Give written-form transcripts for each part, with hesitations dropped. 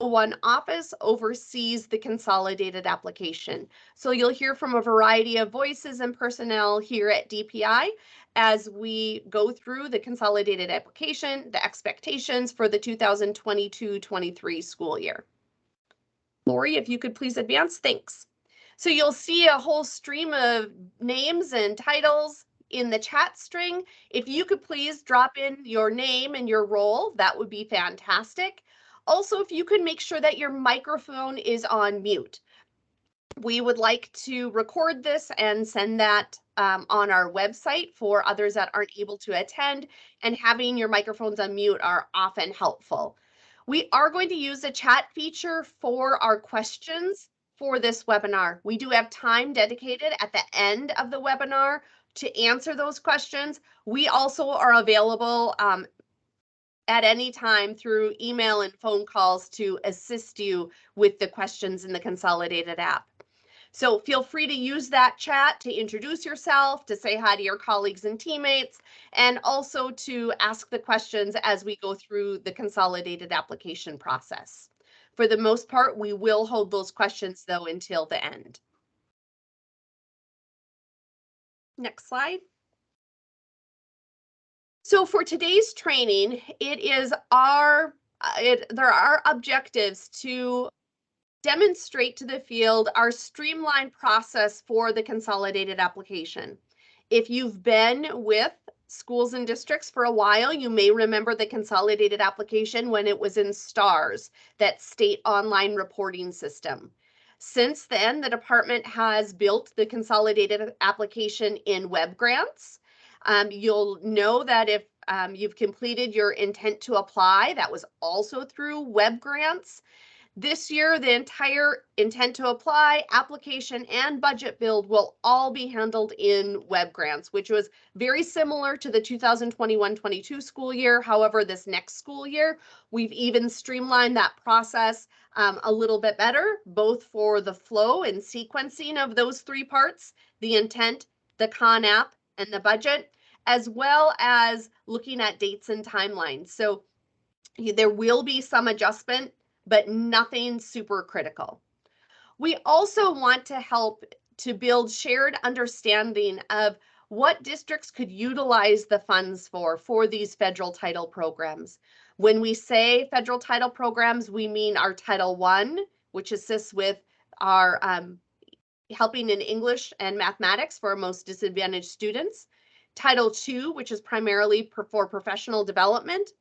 one office oversees the consolidated application. So you'll hear from a variety of voices and personnel here at DPI as we go through the consolidated application, the expectations for the 2022-23 school year. Lori, if you could please advance, thanks. So you'll see a whole stream of names and titles in the chat string. If you could please drop in your name and your role, that would be fantastic. Also, if you could make sure that your microphone is on mute. We would like to record this and send that on our website for others that aren't able to attend, and having your microphones on mute are often helpful. We are going to use the chat feature for our questions for this webinar. We do have time dedicated at the end of the webinar to answer those questions. We also are available at any time through email and phone calls to assist you with the questions in the Consolidated app. So feel free to use that chat to introduce yourself, to say hi to your colleagues and teammates, and also to ask the questions as we go through the Consolidated application process. For the most part, we will hold those questions though until the end. Next slide. So for today's training, there are objectives to demonstrate to the field our streamlined process for the consolidated application. If you've been with schools and districts for a while, you may remember the consolidated application when it was in STARS, that state online reporting system. Since then, the department has built the consolidated application in web grants. You'll know that if you've completed your intent to apply, that was also through web grants. This year, the entire intent to apply, application, and budget build will all be handled in web grants, which was very similar to the 2021-22 school year. However, this next school year, we've even streamlined that process a little bit better, both for the flow and sequencing of those three parts, the intent, the con app, and the budget, as well as looking at dates and timelines. So there will be some adjustment, but nothing super critical. We also want to help to build shared understanding of what districts could utilize the funds for these federal title programs. When we say federal title programs, we mean our Title I, which assists with our helping in English and mathematics for our most disadvantaged students. Title II, which is primarily for professional development.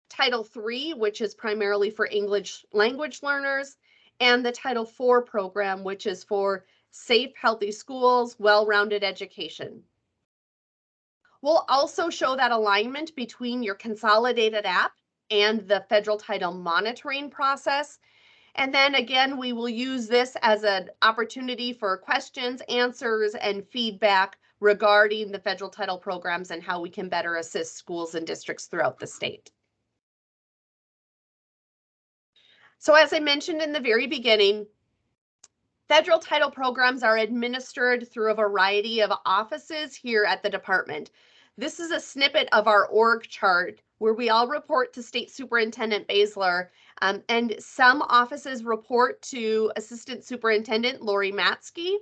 Title III, which is primarily for English language learners, and the Title IV program, which is for safe, healthy schools, well-rounded education. We'll also show that alignment between your consolidated app and the federal title monitoring process. And then again, we will use this as an opportunity for questions, answers, and feedback regarding the federal title programs and how we can better assist schools and districts throughout the state. So as I mentioned in the very beginning, federal title programs are administered through a variety of offices here at the department. This is a snippet of our org chart where we all report to State Superintendent Baszler, and some offices report to Assistant Superintendent Lori Matsky.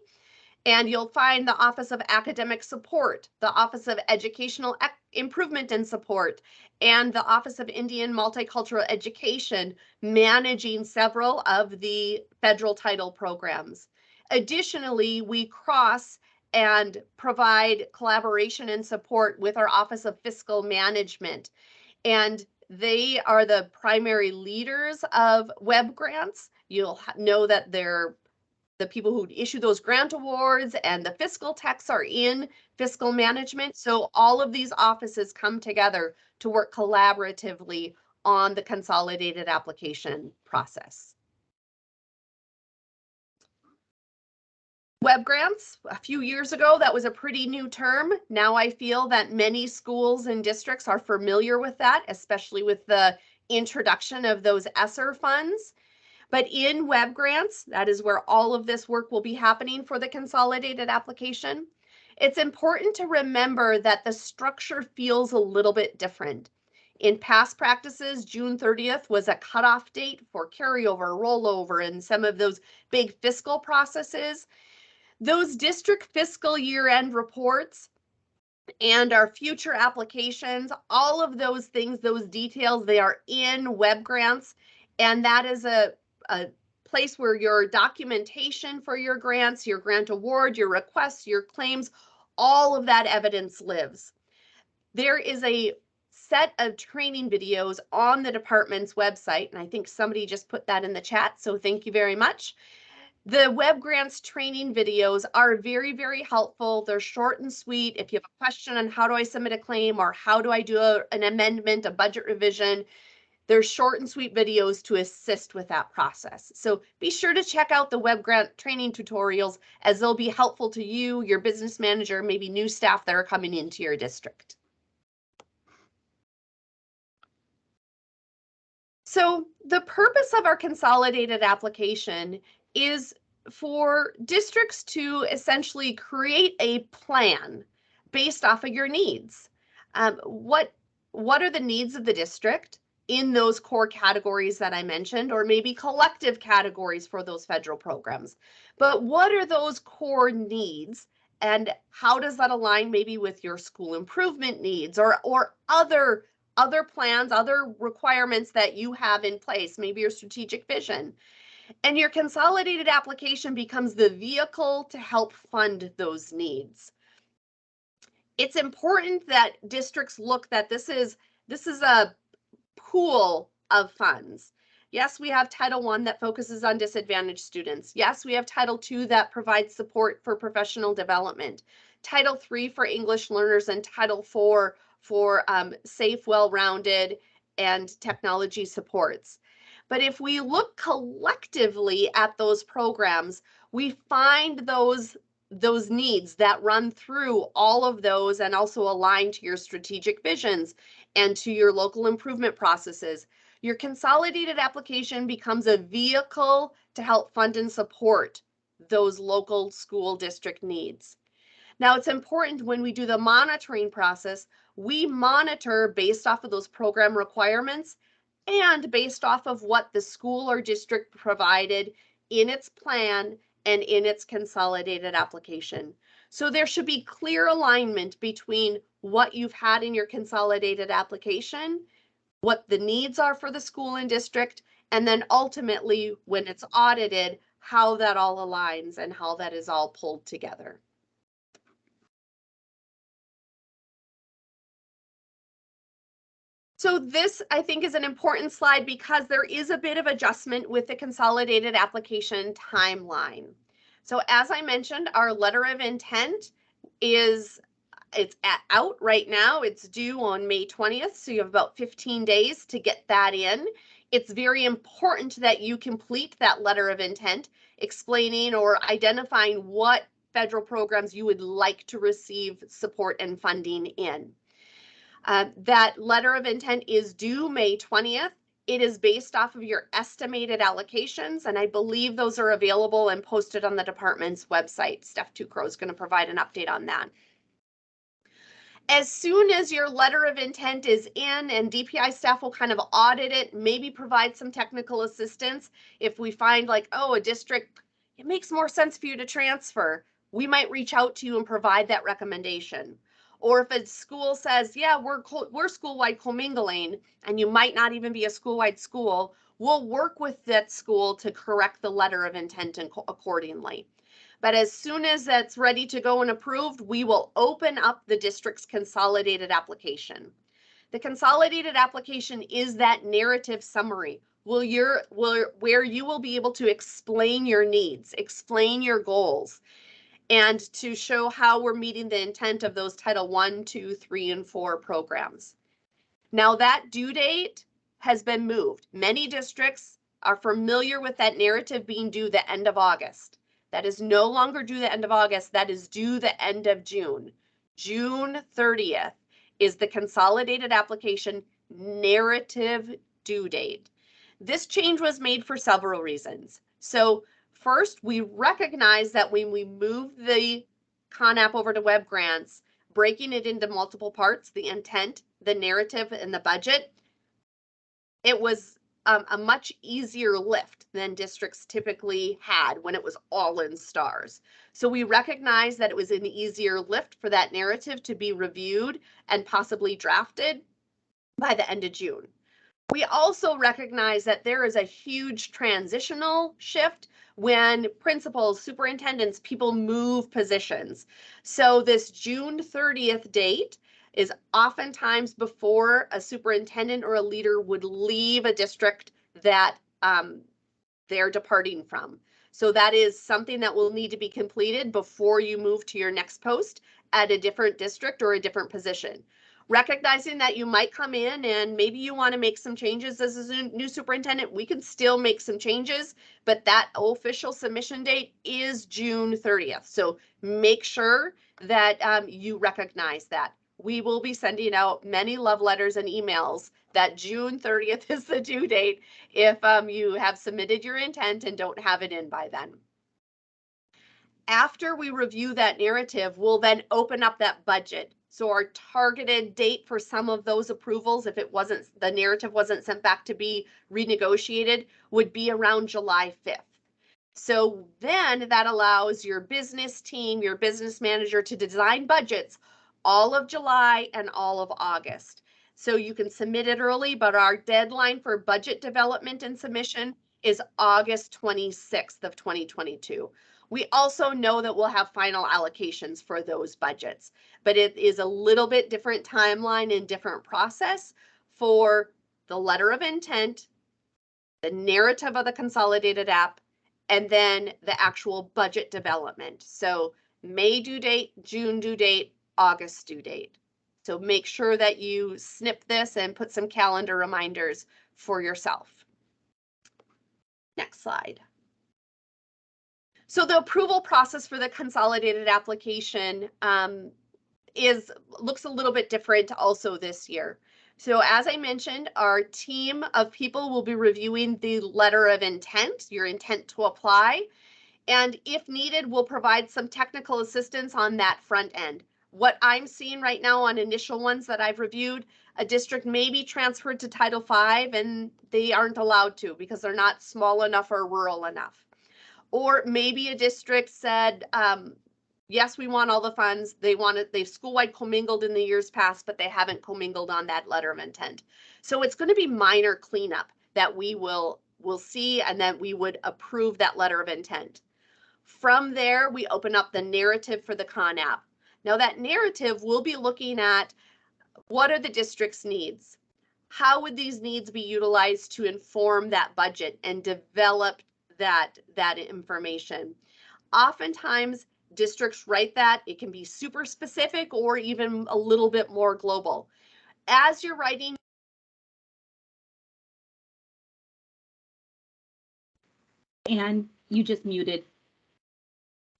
And you'll find the Office of Academic Support, the Office of Educational Improvement and Support, and the Office of Indian Multicultural Education managing several of the federal title programs. Additionally, we cross and provide collaboration and support with our Office of Fiscal Management. And they are the primary leaders of web grants. You'll know that they're the people who issue those grant awards, and the fiscal techs are in fiscal management. So all of these offices come together to work collaboratively on the consolidated application process. Web grants, a few years ago, that was a pretty new term. Now I feel that many schools and districts are familiar with that, especially with the introduction of those ESSER funds. But in web grants, that is where all of this work will be happening for the consolidated application. It's important to remember that the structure feels a little bit different. In past practices, June 30th was a cutoff date for carryover, rollover, and some of those big fiscal processes. Those district fiscal year-end reports and our future applications, all of those things, those details, they are in web grants, and that is a place where your documentation for your grants, your grant award, your requests, your claims, all of that evidence lives. There is a set of training videos on the department's website, and I think somebody just put that in the chat, so thank you very much. The web grants training videos are very, very helpful. They're short and sweet. If you have a question on how do I submit a claim or how do I do an amendment, a budget revision, they're short and sweet videos to assist with that process. So be sure to check out the web grant training tutorials, as they'll be helpful to you, your business manager, maybe new staff that are coming into your district. So the purpose of our consolidated application is for districts to essentially create a plan based off of your needs. What are the needs of the district in those core categories that I mentioned, or maybe collective categories for those federal programs? But what are those core needs, and how does that align maybe with your school improvement needs or other plans, other requirements that you have in place, maybe your strategic vision? And your consolidated application becomes the vehicle to help fund those needs. It's important that districts look that this is a pool of funds. Yes, we have Title I that focuses on disadvantaged students. Yes, we have Title II that provides support for professional development. Title III for English learners, and Title IV for safe, well-rounded, and technology supports. But if we look collectively at those programs, we find those needs that run through all of those and also align to your strategic visions and to your local improvement processes. Your consolidated application becomes a vehicle to help fund and support those local school district needs. Now, it's important when we do the monitoring process, we monitor based off of those program requirements and based off of what the school or district provided in its plan and in its consolidated application. So there should be clear alignment between what you've had in your consolidated application, what the needs are for the school and district, and then ultimately, when it's audited, how that all aligns and how that is all pulled together. So this, I think, is an important slide because there is a bit of adjustment with the consolidated application timeline. So as I mentioned, our letter of intent it's out right now. It's due on May 20th, so you have about 15 days to get that in. It's very important that you complete that letter of intent, explaining or identifying what federal programs you would like to receive support and funding in. That letter of intent is due May 20th. It is based off of your estimated allocations, and I believe those are available and posted on the department's website. Steph Tucrow is going to provide an update on that. As soon as your letter of intent is in, and DPI staff will kind of audit it, maybe provide some technical assistance. If we find like, oh, a district, it makes more sense for you to transfer, we might reach out to you and provide that recommendation. Or if a school says, yeah, we're school-wide commingling, and you might not even be a school-wide school, we'll work with that school to correct the letter of intent accordingly. But as soon as that's ready to go and approved, we will open up the district's consolidated application. The consolidated application is that narrative summary where you will be able to explain your needs, explain your goals, and to show how we're meeting the intent of those Title I, II, III, and IV programs. Now that due date has been moved. Many districts are familiar with that narrative being due the end of August. That is no longer due the end of August, that is due the end of June. June 30th is the consolidated application narrative due date. This change was made for several reasons. So first, we recognize that when we move the CONAP over to web grants, breaking it into multiple parts, the intent, the narrative, and the budget, it was a much easier lift than districts typically had when it was all in stars. So we recognized that it was an easier lift for that narrative to be reviewed and possibly drafted by the end of June. We also recognize that there is a huge transitional shift when principals, superintendents, people move positions. So this June 30th date is oftentimes before a superintendent or a leader would leave a district that they're departing from. So that is something that will need to be completed before you move to your next post at a different district or a different position. Recognizing that you might come in and maybe you want to make some changes as a new superintendent, we can still make some changes, but that official submission date is June 30th. So make sure that you recognize that. We will be sending out many love letters and emails that June 30th is the due date if you have submitted your intent and don't have it in by then. After we review that narrative, we'll then open up that budget. So our targeted date for some of those approvals, if the narrative wasn't sent back to be renegotiated, would be around July 5th. So then that allows your business team, your business manager to design budgets all of July and all of August. So you can submit it early, but our deadline for budget development and submission is August 26th of 2022. We also know that we'll have final allocations for those budgets, but it is a little bit different timeline and different process for the letter of intent, the narrative of the consolidated app, and then the actual budget development. So May due date, June due date, August due date. So make sure that you snip this and put some calendar reminders for yourself. Next slide. So the approval process for the consolidated application looks a little bit different also this year. So as I mentioned, our team of people will be reviewing the letter of intent, your intent to apply, and if needed, we'll provide some technical assistance on that front end. What I'm seeing right now on initial ones that I've reviewed, a district may be transferred to Title V and they aren't allowed to because they're not small enough or rural enough. Or maybe a district said, yes, we want all the funds. They've school-wide commingled in the years past, but they haven't commingled on that letter of intent. So it's going to be minor cleanup that we will see, and then we would approve that letter of intent. From there, we open up the narrative for the Con App. Now that narrative, we'll be looking at what are the district's needs? How would these needs be utilized to inform that budget and develop that information? Oftentimes, districts write that. It can be super specific or even a little bit more global. As you're writing, and you just muted.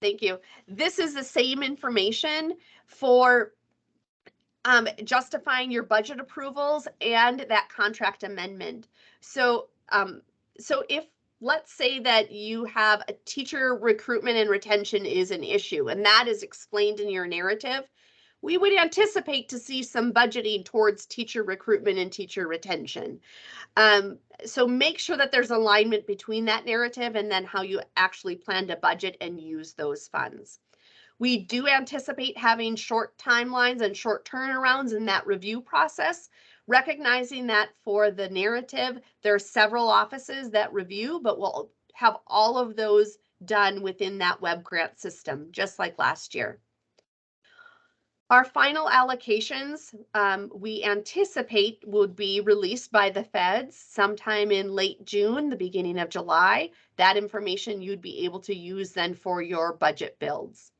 Thank you. This is the same information for justifying your budget approvals and that contract amendment. So, if let's say that you have a teacher recruitment and retention is an issue, and that is explained in your narrative, we would anticipate to see some budgeting towards teacher recruitment and teacher retention. So make sure that there's alignment between that narrative and then how you actually plan to budget and use those funds. We do anticipate having short timelines and short turnarounds in that review process, recognizing that for the narrative, there are several offices that review, but we'll have all of those done within that web grant system, just like last year. Our final allocations, we anticipate would be released by the feds sometime in late June, the beginning of July. That information you'd be able to use then for your budget builds.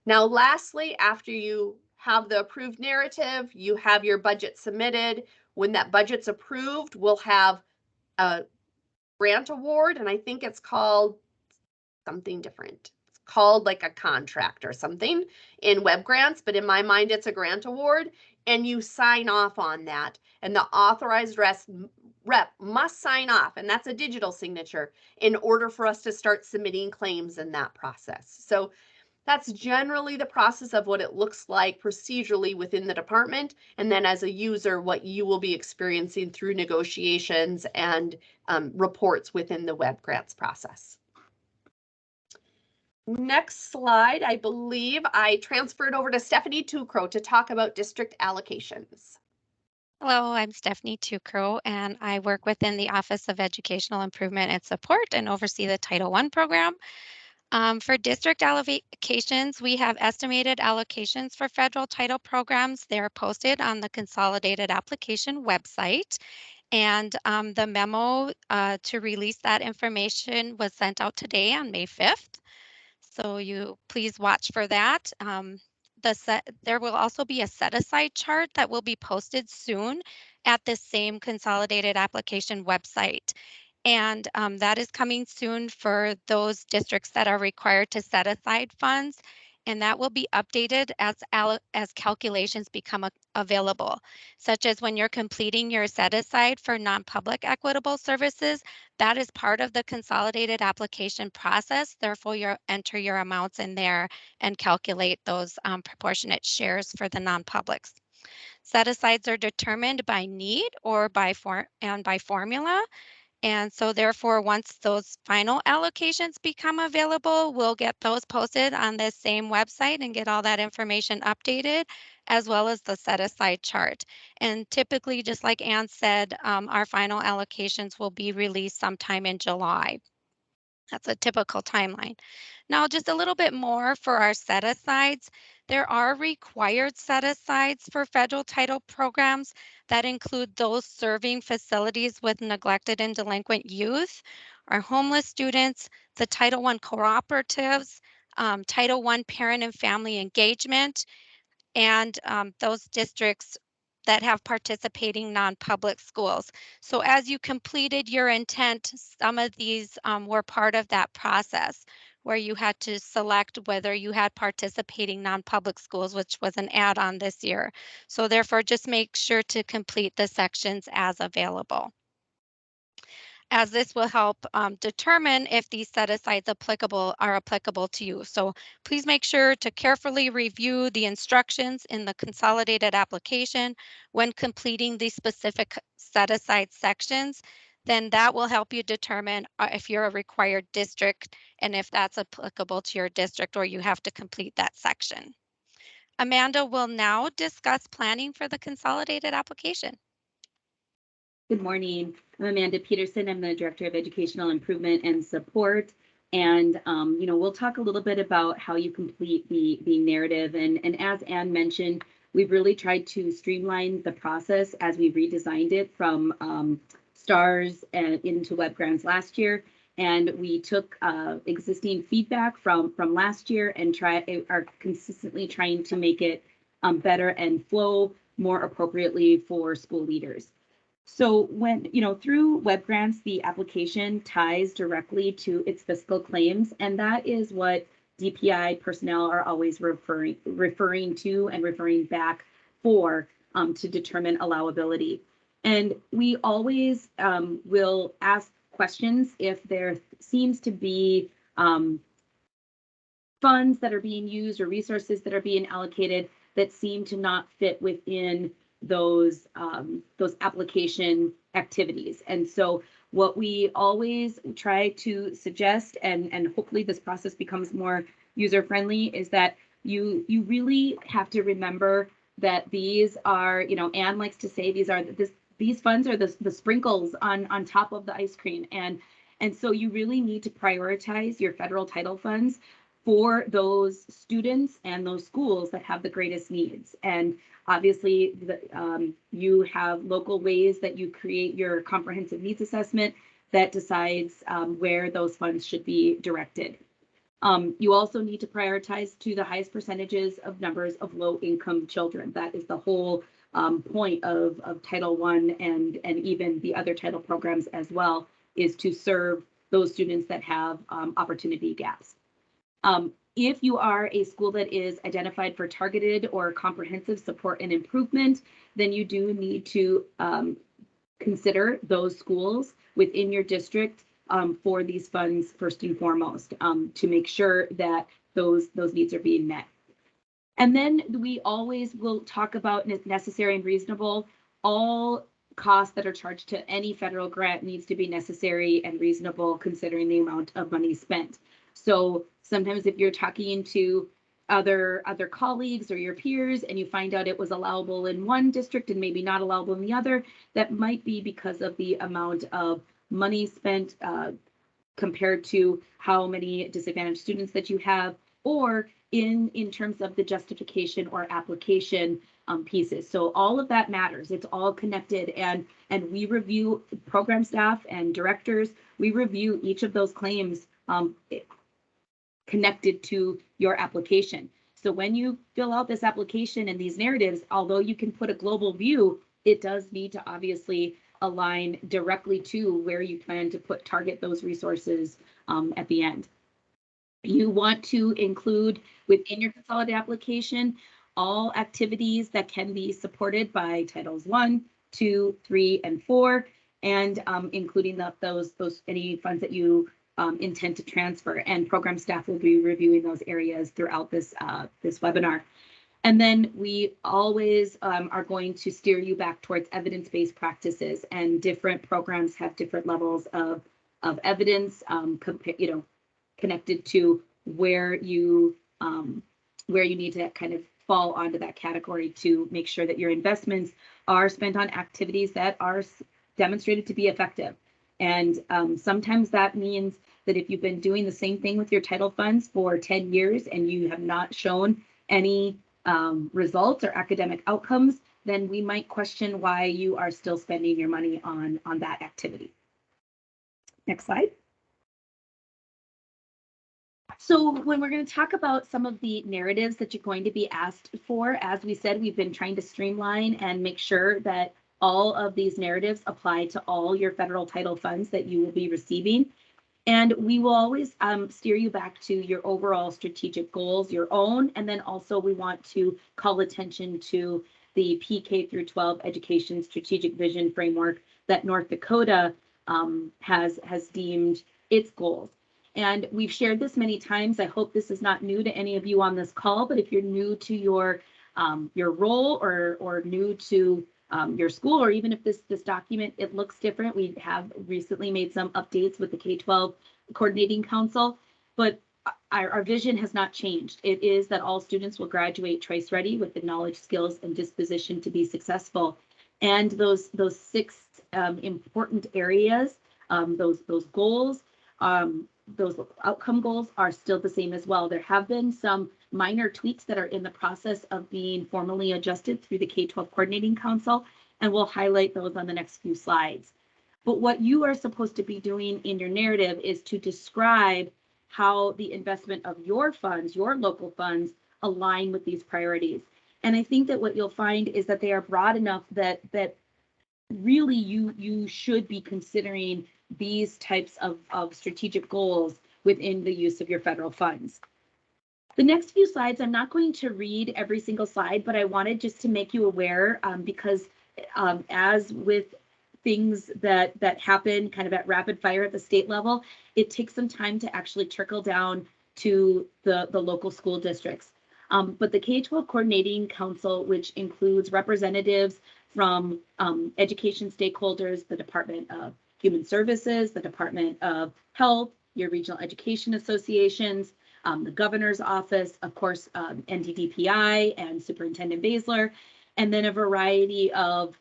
Now, lastly, after you have the approved narrative, you have your budget submitted. When that budget's approved, we'll have a grant award, and I think it's called something different. It's called like a contract or something in web grants, but in my mind, it's a grant award, and you sign off on that. And the authorized rep must sign off, and that's a digital signature in order for us to start submitting claims in that process. So That's generally the process of what it looks like procedurally within the department, and then as a user, what you will be experiencing through negotiations and reports within the web grants process. Next slide, I believe I transferred over to Stephanie Tucrow to talk about district allocations. Hello, I'm Stephanie Tucrow, and I work within the Office of Educational Improvement and Support and oversee the Title I program. For district allocations, we have estimated allocations for federal title programs. They're posted on the Consolidated Application website. And the memo to release that information was sent out today on May 5th. So you please watch for that. There will also be a set aside chart that will be posted soon at the same consolidated application website. And that is coming soon for those districts that are required to set aside funds. And that will be updated as calculations become available, such as when you're completing your set aside for non-public equitable services. That is part of the consolidated application process. Therefore, you enter your amounts in there and calculate those proportionate shares for the non-publics. Set asides are determined by need or by formula. And so therefore, once those final allocations become available, we'll get those posted on this same website and get all that information updated, as well as the set aside chart. And typically, just like Ann said, our final allocations will be released sometime in July. That's a typical timeline. Now, just a little bit more for our set asides. There are required set asides for federal title programs that include those serving facilities with neglected and delinquent youth, our homeless students, the Title I cooperatives, Title I parent and family engagement, and those districts that have participating non-public schools. So as you completed your intent, some of these were part of that process where you had to select whether you had participating non-public schools, which was an add-on this year. So therefore, just make sure to complete the sections as available, as this will help determine if these set-asides are applicable to you. So please make sure to carefully review the instructions in the consolidated application when completing these specific set-aside sections. Then that will help you determine if you're a required district and if that's applicable to your district or you have to complete that section. Amanda will now discuss planning for the consolidated application. Good morning. I'm Amanda Peterson. I'm the Director of Educational Improvement and Support. And, we'll talk a little bit about how you complete the narrative. And as Ann mentioned, we've really tried to streamline the process as we redesigned it from STARS and into web grants last year. And we took existing feedback from last year and are consistently trying to make it better and flow more appropriately for school leaders. So when, through web grants, the application ties directly to its fiscal claims, and that is what DPI personnel are always referring to and referring back for to determine allowability. And we always will ask questions if there seems to be funds that are being used or resources that are being allocated that seem to not fit within those application activities. And so what we always try to suggest, and hopefully this process becomes more user friendly, is that you really have to remember that these are, Anne likes to say, these funds are the sprinkles on top of the ice cream. And so you really need to prioritize your federal title funds for those students and those schools that have the greatest needs. And obviously, you have local ways that you create your comprehensive needs assessment that decides where those funds should be directed. You also need to prioritize to the highest percentages of numbers of low-income children. That is the whole point of Title I and even the other title programs as well, is to serve those students that have opportunity gaps. If you are a school that is identified for targeted or comprehensive support and improvement, then you do need to consider those schools within your district for these funds first and foremost, to make sure that those needs are being met. And then we always will talk about necessary and reasonable. All costs that are charged to any federal grant needs to be necessary and reasonable considering the amount of money spent. So sometimes if you're talking to other colleagues or your peers and you find out it was allowable in one district and maybe not allowable in the other, that might be because of the amount of money spent compared to how many disadvantaged students that you have, or in terms of the justification or application pieces. So all of that matters. It's all connected, and we review, program staff and directors, we review each of those claims connected to your application. So when you fill out this application and these narratives, although you can put a global view, it does need to obviously align directly to where you plan to target those resources at the end. You want to include within your consolidated application all activities that can be supported by Titles 1, 2, 3, and 4, and including those any funds that you intend to transfer. And program staff will be reviewing those areas throughout this this webinar. And then we always are going to steer you back towards evidence-based practices, and different programs have different levels of evidence, connected to where you need to kind of fall onto that category to make sure that your investments are spent on activities that are demonstrated to be effective. And sometimes that means that if you've been doing the same thing with your title funds for 10 years and you have not shown any results or academic outcomes, then we might question why you are still spending your money on that activity. Next slide. So when we're going to talk about some of the narratives that you're going to be asked for, as we said, we've been trying to streamline and make sure that all of these narratives apply to all your federal title funds that you will be receiving. And we will always steer you back to your overall strategic goals, your own, and then also we want to call attention to the PK through 12 education strategic vision framework that North Dakota has deemed its goals. And we've shared this many times. I hope this is not new to any of you on this call, but if you're new to your role or new to your school, or even if this document, it looks different. We have recently made some updates with the K-12 Coordinating Council, but our vision has not changed. It is that all students will graduate choice ready with the knowledge, skills, and disposition to be successful. And those 6 important areas, those goals, those outcome goals are still the same as well. There have been some minor tweaks that are in the process of being formally adjusted through the K-12 Coordinating Council, and we'll highlight those on the next few slides. But what you are supposed to be doing in your narrative is to describe how the investment of your funds, your local funds, align with these priorities. And I think that what you'll find is that they are broad enough that really you should be considering these types of strategic goals within the use of your federal funds. The next few slides, I'm not going to read every single slide, but I wanted just to make you aware because as with things that happen kind of at rapid fire at the state level, it takes some time to actually trickle down to the local school districts. But the K-12 Coordinating Council, which includes representatives from education stakeholders, the Department of Human Services, the Department of Health, your regional education associations, the governor's office, of course, NDDPI and Superintendent Basler, and then a variety of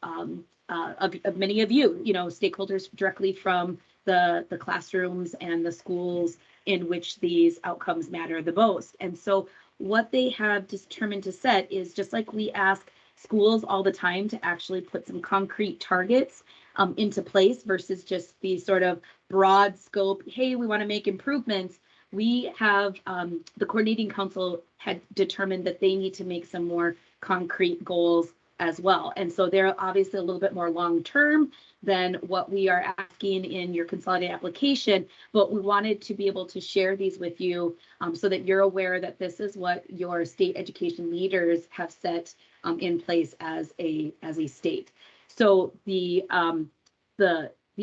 many of you, stakeholders directly from the classrooms and the schools in which these outcomes matter the most. And so what they have determined to set is, just like we ask schools all the time to actually put some concrete targets into place versus just the sort of broad scope, hey, we want to make improvements. We have the Coordinating Council had determined that they need to make some more concrete goals as well. And so they're obviously a little bit more long-term than what we are asking in your consolidated application, but we wanted to be able to share these with you so that you're aware that this is what your state education leaders have set in place as a state. So the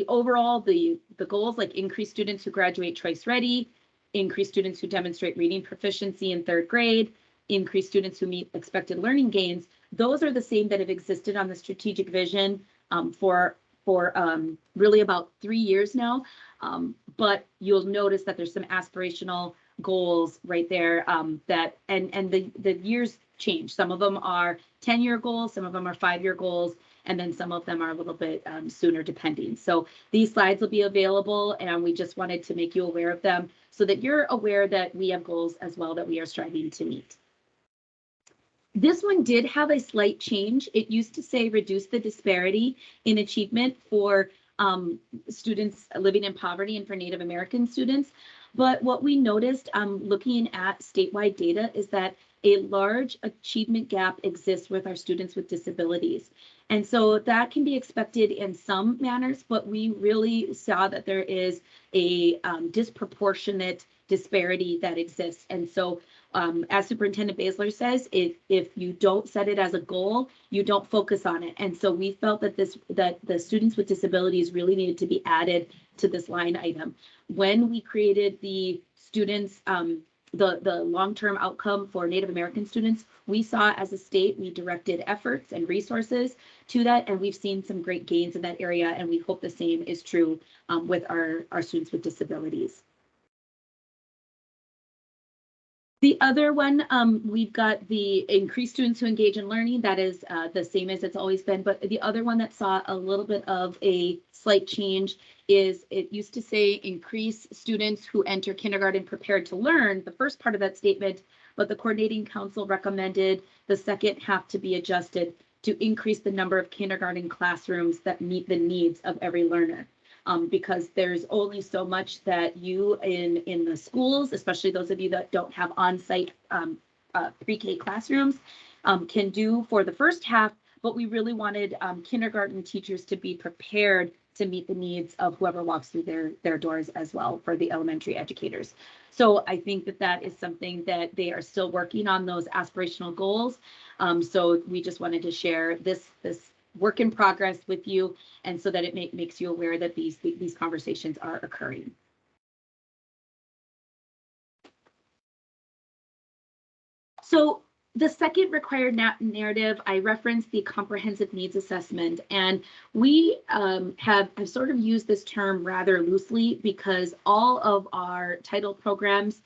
overall, the goals like increase students who graduate choice ready, increase students who demonstrate reading proficiency in 3rd grade, increase students who meet expected learning gains. Those are the same that have existed on the strategic vision for really about 3 years now. But you'll notice that there's some aspirational goals right there that and the years change. Some of them are 10-year goals, some of them are 5-year goals, and then some of them are a little bit sooner depending. So these slides will be available, and we just wanted to make you aware of them so that you're aware that we have goals as well that we are striving to meet. This one did have a slight change. It used to say reduce the disparity in achievement for students living in poverty and for Native American students. But what we noticed looking at statewide data is that a large achievement gap exists with our students with disabilities. And so that can be expected in some manners, but we really saw that there is a disproportionate disparity that exists. And so as Superintendent Baszler says, if you don't set it as a goal, you don't focus on it. And so we felt that the students with disabilities really needed to be added to this line item. When we created the students, the long-term outcome for Native American students, we saw as a state, we directed efforts and resources to that, and we've seen some great gains in that area, and we hope the same is true with our students with disabilities. The other one, we've got the increased students who engage in learning. That is the same as it's always been. But the other one that saw a little bit of a slight change is it used to say increase students who enter kindergarten prepared to learn, the first part of that statement, but the coordinating council recommended the second half to be adjusted to increase the number of kindergarten classrooms that meet the needs of every learner. Because there's only so much that you in the schools, especially those of you that don't have on-site pre-K classrooms, can do for the first half, but we really wanted kindergarten teachers to be prepared to meet the needs of whoever walks through their doors as well for the elementary educators. So I think that is something that they are still working on, those aspirational goals. So we just wanted to share this work in progress with you, and so that it makes you aware that these conversations are occurring. So the second required narrative, I referenced the comprehensive needs assessment, and we have sort of used this term rather loosely because all of our title programs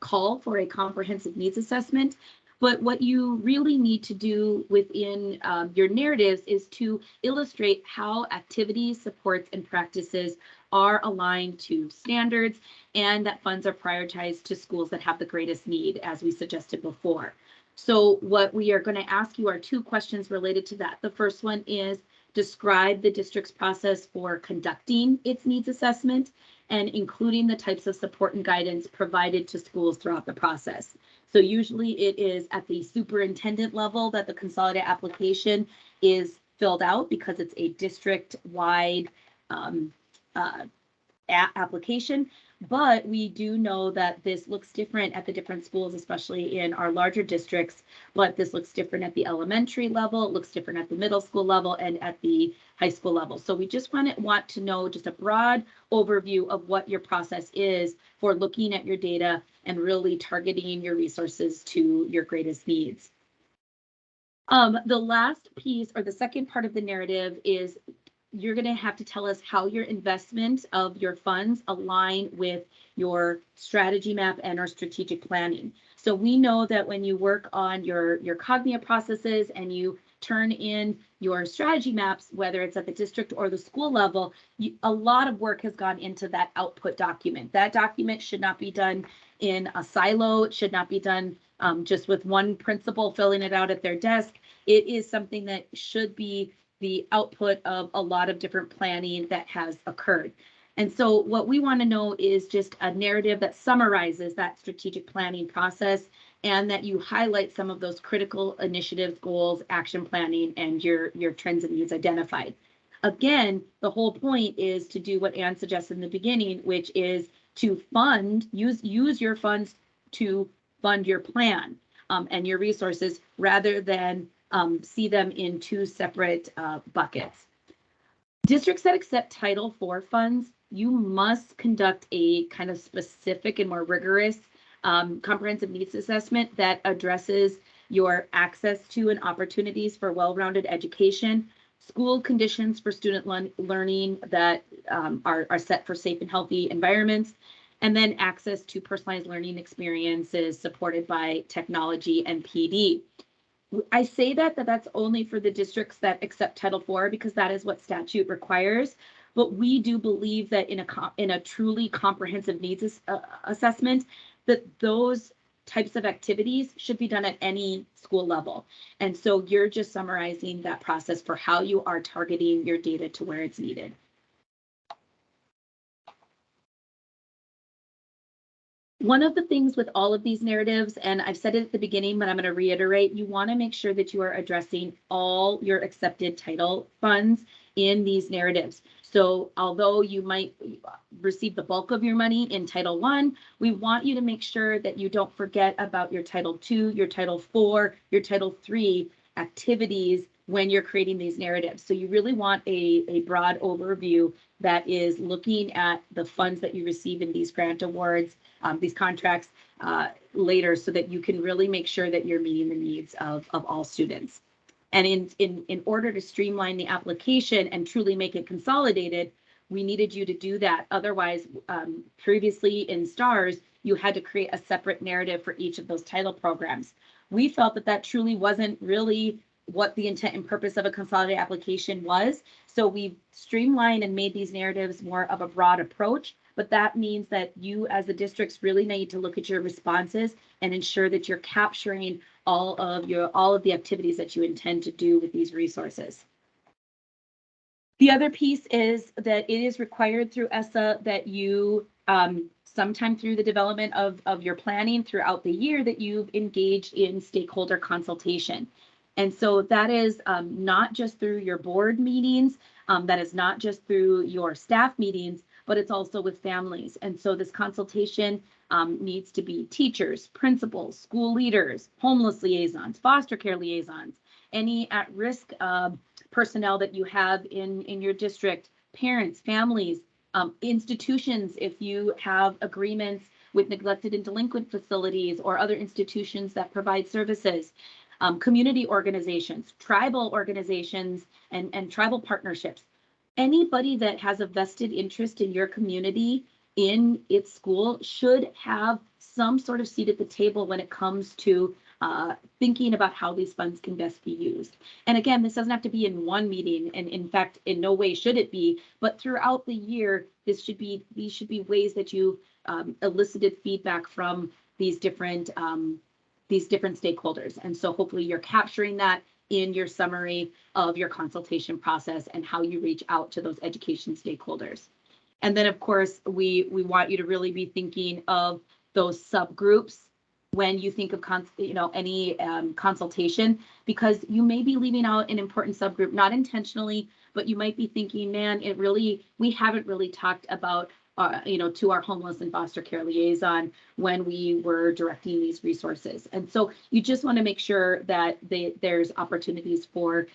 call for a comprehensive needs assessment. But what you really need to do within your narratives is to illustrate how activities, supports, and practices are aligned to standards and that funds are prioritized to schools that have the greatest need, as we suggested before. So what we are going to ask you are 2 questions related to that. The first one is describe the district's process for conducting its needs assessment and including the types of support and guidance provided to schools throughout the process. So usually it is at the superintendent level that the consolidated application is filled out because it's a district-wide application. But we do know that this looks different at the different schools, especially in our larger districts, but this looks different at the elementary level, it looks different at the middle school level, and at the high school level. So we just want to know just a broad overview of what your process is for looking at your data and really targeting your resources to your greatest needs. The last piece, or the second part of the narrative, is you're going to have to tell us how your investment of your funds align with your strategy map and our strategic planning. So we know that when you work on your cognitive processes and you turn in your strategy maps, whether it's at the district or the school level, a lot of work has gone into that output document. That document should not be done in a silo. It should not be done just with one principal filling it out at their desk. It is something that should be the output of a lot of different planning that has occurred. And so what we want to know is just a narrative that summarizes that strategic planning process and that you highlight some of those critical initiatives, goals, action planning, and your trends and needs identified. Again, the whole point is to do what Anne suggested in the beginning, which is to use your funds to fund your plan and your resources rather than see them in 2 separate buckets. Districts that accept Title IV funds you must conduct a kind of specific and more rigorous comprehensive needs assessment that addresses your access to and opportunities for well-rounded education, school conditions for student learning that are set for safe and healthy environments, and then access to personalized learning experiences supported by technology and PD. I say that's only for the districts that accept Title IV because that is what statute requires. But we do believe that in a truly comprehensive needs assessment, that those types of activities should be done at any school level. And so you're just summarizing that process for how you are targeting your data to where it's needed. One of the things with all of these narratives, and I've said it at the beginning, but I'm going to reiterate, you want to make sure that you are addressing all your accepted title funds in these narratives. So although you might receive the bulk of your money in Title I, we want you to make sure that you don't forget about your Title II, your Title IV, your Title III activities when you're creating these narratives. So you really want a broad overview that is looking at the funds that you receive in these grant awards, these contracts later, so that you can really make sure that you're meeting the needs of all students. And in order to streamline the application and truly make it consolidated, we needed you to do that. Otherwise, previously in STARS, you had to create a separate narrative for each of those title programs. We felt that truly wasn't really what the intent and purpose of a consolidated application was. So we streamlined and made these narratives more of a broad approach, but that means that you as the districts really need to look at your responses and ensure that you're capturing all of the activities that you intend to do with these resources. The other piece is that it is required through ESSA that you sometime through the development of your planning throughout the year that you've engaged in stakeholder consultation. And so that is not just through your board meetings, that is not just through your staff meetings, but it's also with families. And so this consultation needs to be teachers, principals, school leaders, homeless liaisons, foster care liaisons, any at-risk personnel that you have in your district, parents, families, institutions, if you have agreements with neglected and delinquent facilities or other institutions that provide services. Community organizations, tribal organizations, and tribal partnerships. Anybody that has a vested interest in your community, in its school, should have some sort of seat at the table when it comes to thinking about how these funds can best be used. And again, this doesn't have to be in one meeting, and in fact, in no way should it be, but throughout the year, these should be ways that you elicited feedback from these different stakeholders. And so hopefully you're capturing that in your summary of your consultation process and how you reach out to those education stakeholders. And then of course, we want you to really be thinking of those subgroups when you think of any consultation, because you may be leaving out an important subgroup, not intentionally, but you might be thinking, man, we haven't really talked about to our homeless and foster care liaison when we were directing these resources. And so you just want to make sure that there's opportunities for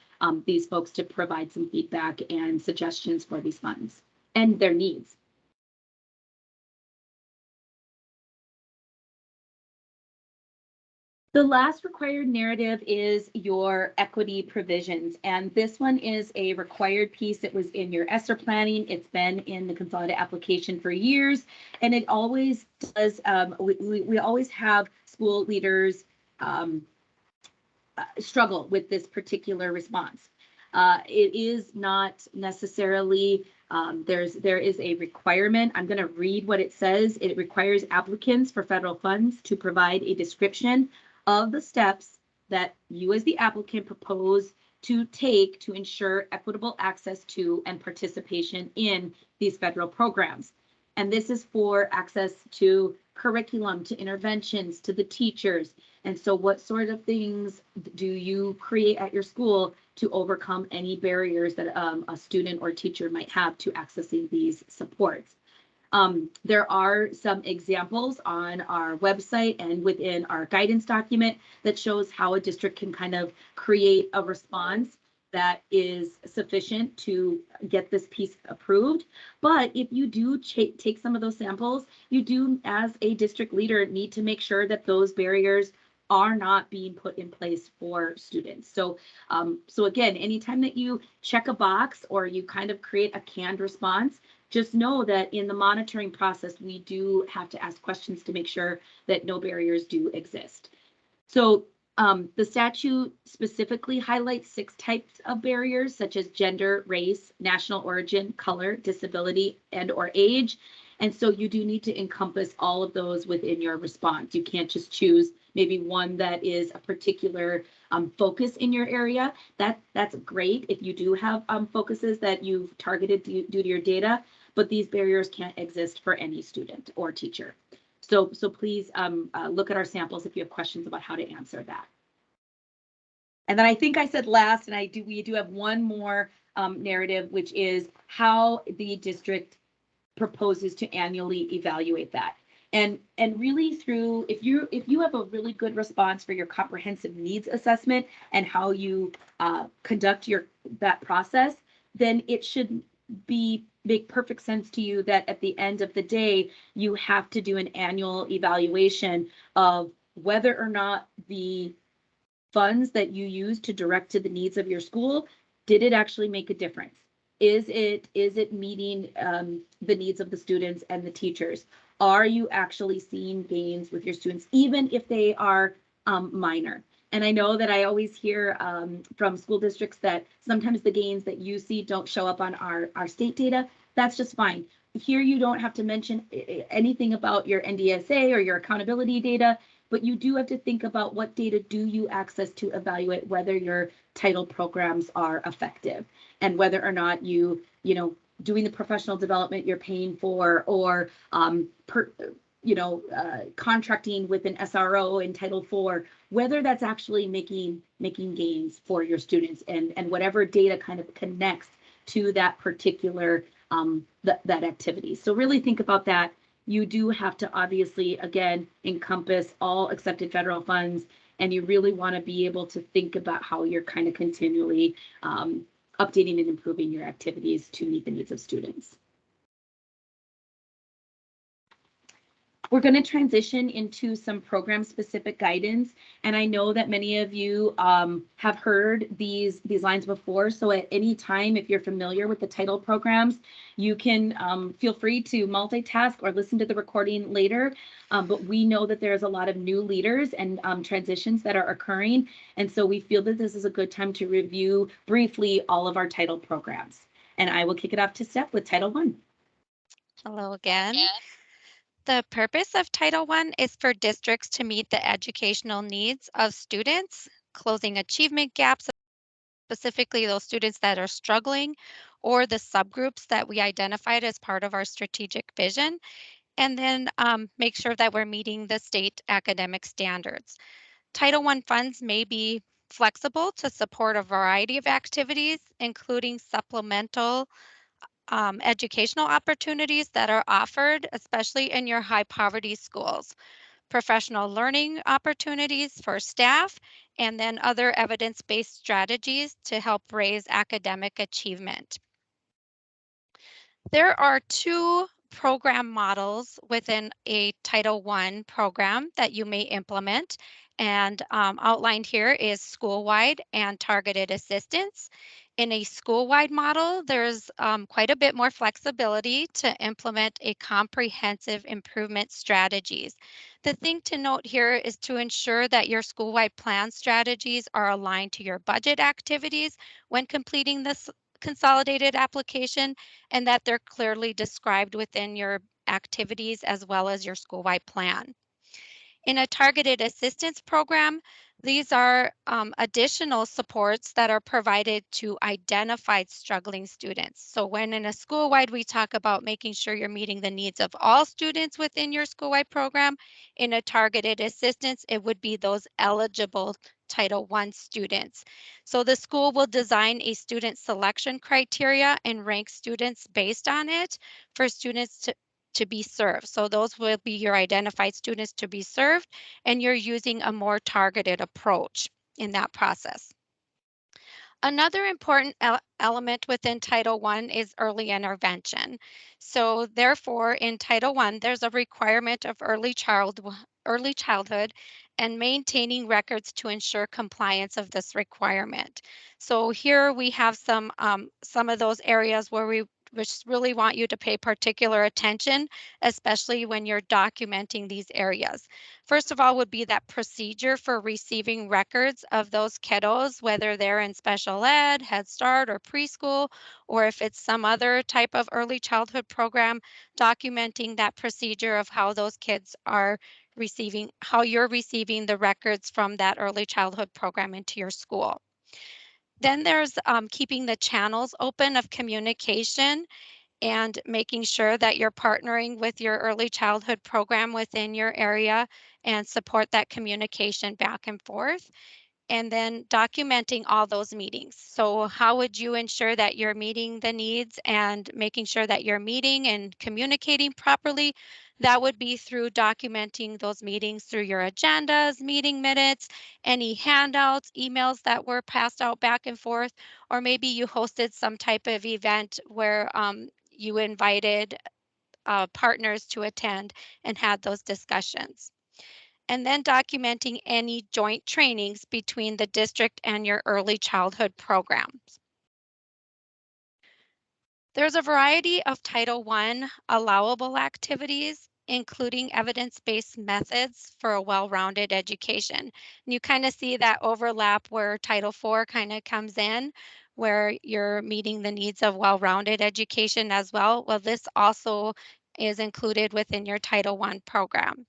these folks to provide some feedback and suggestions for these funds and their needs. The last required narrative is your equity provisions, and this one is a required piece. It was in your ESSER planning. It's been in the consolidated application for years, and it always does. We always have school leaders struggle with this particular response. It is not necessarily, there is a requirement. I'm going to read what it says. It requires applicants for federal funds to provide a description of the steps that you as the applicant propose to take to ensure equitable access to and participation in these federal programs. And this is for access to curriculum, to interventions, to the teachers. And so what sort of things do you create at your school to overcome any barriers that a student or teacher might have to accessing these supports? There are some examples on our website and within our guidance document that shows how a district can kind of create a response. that is sufficient to get this piece approved. But if you do take some of those samples, you do, as a district leader, need to make sure that those barriers are not being put in place for students. So, so again, anytime that you check a box or you kind of create a canned response, just know that in the monitoring process, we do have to ask questions to make sure that no barriers do exist. So the statute specifically highlights 6 types of barriers, such as gender, race, national origin, color, disability, and or age. And so you do need to encompass all of those within your response. You can't just choose maybe one that is a particular focus in your area. That's great if you do have focuses that you've targeted due to your data, but these barriers can't exist for any student or teacher. So please look at our samples if you have questions about how to answer that. And then I think I said last, and we do have one more narrative, which is how the district proposes to annually evaluate that. And really through, if you have a really good response for your comprehensive needs assessment and how you conduct that process, then it should make perfect sense to you that at the end of the day, you have to do an annual evaluation of whether or not the funds that you use to direct to the needs of your school, did it actually make a difference? Is it meeting the needs of the students and the teachers? Are you actually seeing gains with your students, even if they are minor? And I know that I always hear from school districts that sometimes the gains that you see don't show up on our state data. That's just fine. Here you don't have to mention anything about your NDSA or your accountability data, but you do have to think about what data do you access to evaluate whether your title programs are effective and whether or not you doing the professional development you're paying for, or contracting with an SRO in Title IV, whether that's actually making gains for your students, and whatever data kind of connects to that particular that activity. So really think about that. You do have to obviously, again, encompass all accepted federal funds, and you really want to be able to think about how you're kind of continually updating and improving your activities to meet the needs of students. We're going to transition into some program specific guidance. And I know that many of you have heard these lines before. So at any time, if you're familiar with the title programs, you can feel free to multitask or listen to the recording later. But we know that there's a lot of new leaders and transitions that are occurring. And so we feel that this is a good time to review briefly all of our title programs. And I will kick it off to Steph with Title I. Hello again. The purpose of Title I is for districts to meet the educational needs of students, closing achievement gaps, specifically those students that are struggling, or the subgroups that we identified as part of our strategic vision, and then make sure that we're meeting the state academic standards. Title I funds may be flexible to support a variety of activities, including supplemental educational opportunities that are offered, especially in your high poverty schools, professional learning opportunities for staff, and then other evidence-based strategies to help raise academic achievement. There are 2 program models within a Title I program that you may implement, and outlined here is school-wide and targeted assistance. In a school-wide model, there's quite a bit more flexibility to implement a comprehensive improvement strategies. The thing to note here is to ensure that your school-wide plan strategies are aligned to your budget activities when completing this consolidated application, and that they're clearly described within your activities as well as your school-wide plan. In a targeted assistance program, these are additional supports that are provided to identified struggling students. So when in a school-wide, we talk about making sure you're meeting the needs of all students within your school-wide program. In a targeted assistance, it would be those eligible Title I students. So the school will design a student selection criteria and rank students based on it for students to be served. So those will be your identified students to be served, and you're using a more targeted approach in that process. Another important element within Title I is early intervention. So therefore, in Title I, there's a requirement of early childhood and maintaining records to ensure compliance of this requirement. So here we have some of those areas where we which really want you to pay particular attention, especially when you're documenting these areas. First of all would be that procedure for receiving records of those kiddos, whether they're in special ed, Head Start, or preschool, or if it's some other type of early childhood program, documenting that procedure of how those kids are receiving, how you're receiving the records from that early childhood program into your school. Then there's keeping the channels open of communication and making sure that you're partnering with your early childhood program within your area and support that communication back and forth. And then documenting all those meetings. So how would you ensure that you're meeting the needs and making sure that you're meeting and communicating properly? That would be through documenting those meetings through your agendas, meeting minutes, any handouts, emails that were passed out back and forth, or maybe you hosted some type of event where you invited partners to attend and had those discussions. And then documenting any joint trainings between the district and your early childhood programs. There's a variety of Title I allowable activities, including evidence-based methods for a well-rounded education. And you kind of see that overlap where Title IV kind of comes in, where you're meeting the needs of well-rounded education as well. Well, this also is included within your Title I program.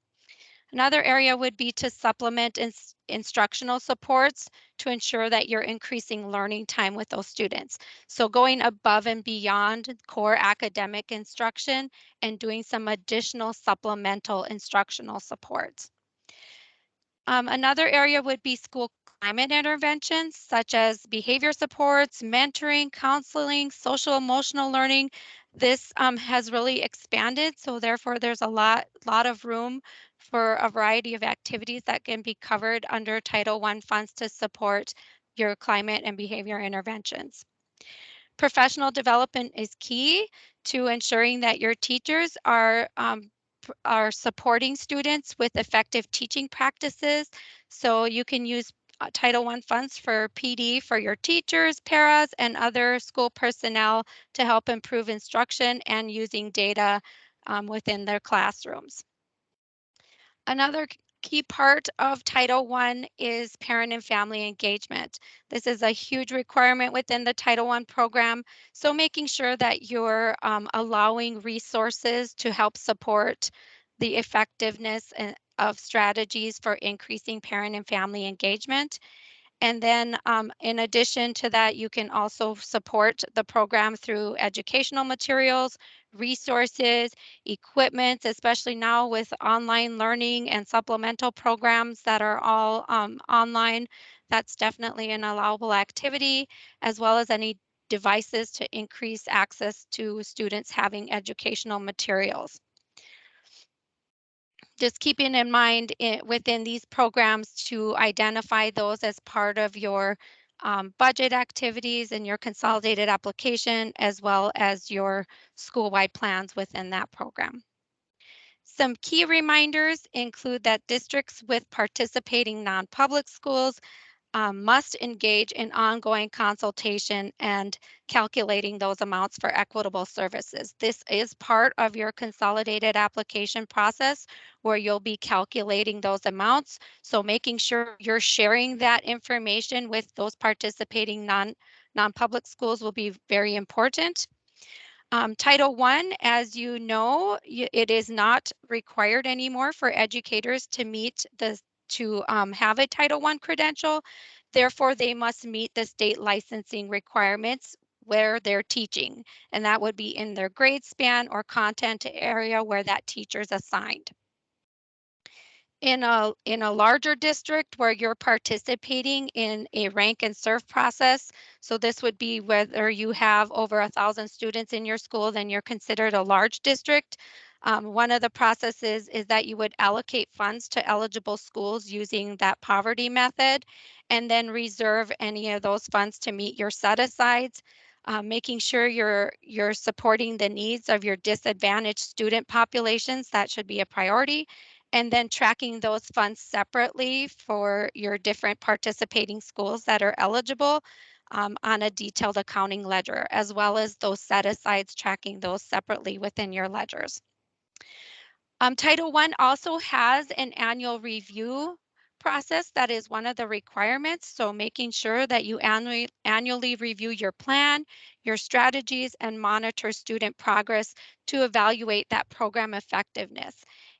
Another area would be to supplement instructional supports to ensure that you're increasing learning time with those students. So going above and beyond core academic instruction and doing some additional supplemental instructional supports. Another area would be school climate interventions, such as behavior supports, mentoring, counseling, social emotional learning. This has really expanded, so therefore there's a lot of room for a variety of activities that can be covered under Title I funds to support your climate and behavior interventions. Professional development is key to ensuring that your teachers are supporting students with effective teaching practices. So you can use Title I funds for PD for your teachers, paras, and other school personnel to help improve instruction and using data within their classrooms. Another key part of Title I is parent and family engagement. This is a huge requirement within the Title I program. So making sure that you're allowing resources to help support the effectiveness of strategies for increasing parent and family engagement. And then in addition to that, you can also support the program through educational materials, resources, equipment, especially now with online learning and supplemental programs that are all online. That's definitely an allowable activity, as well as any devices to increase access to students having educational materials. Just keeping in mind within these programs to identify those as part of your budget activities and your consolidated application, as well as your school-wide plans within that program. Some key reminders include that districts with participating non-public schools must engage in ongoing consultation and calculating those amounts for equitable services. This is part of your consolidated application process where you'll be calculating those amounts. So making sure you're sharing that information with those participating non-public schools will be very important. Title I, as you know, it is not required anymore for educators to meet to have a Title I credential. Therefore, they must meet the state licensing requirements where they're teaching, and that would be in their grade span or content area where that teacher's assigned. In a larger district where you're participating in a rank and serve process, so this would be whether you have over 1,000 students in your school, then you're considered a large district. One of the processes is that you would allocate funds to eligible schools using that poverty method. and then reserve any of those funds to meet your set-asides, making sure you're supporting the needs of your disadvantaged student populations. That should be a priority. And then tracking those funds separately for your different participating schools that are eligible on a detailed accounting ledger, as well as those set-asides, tracking those separately within your ledgers. Title I also has an annual review process that is one of the requirements. So making sure that you annually review your plan, your strategies, and monitor student progress to evaluate that program effectiveness.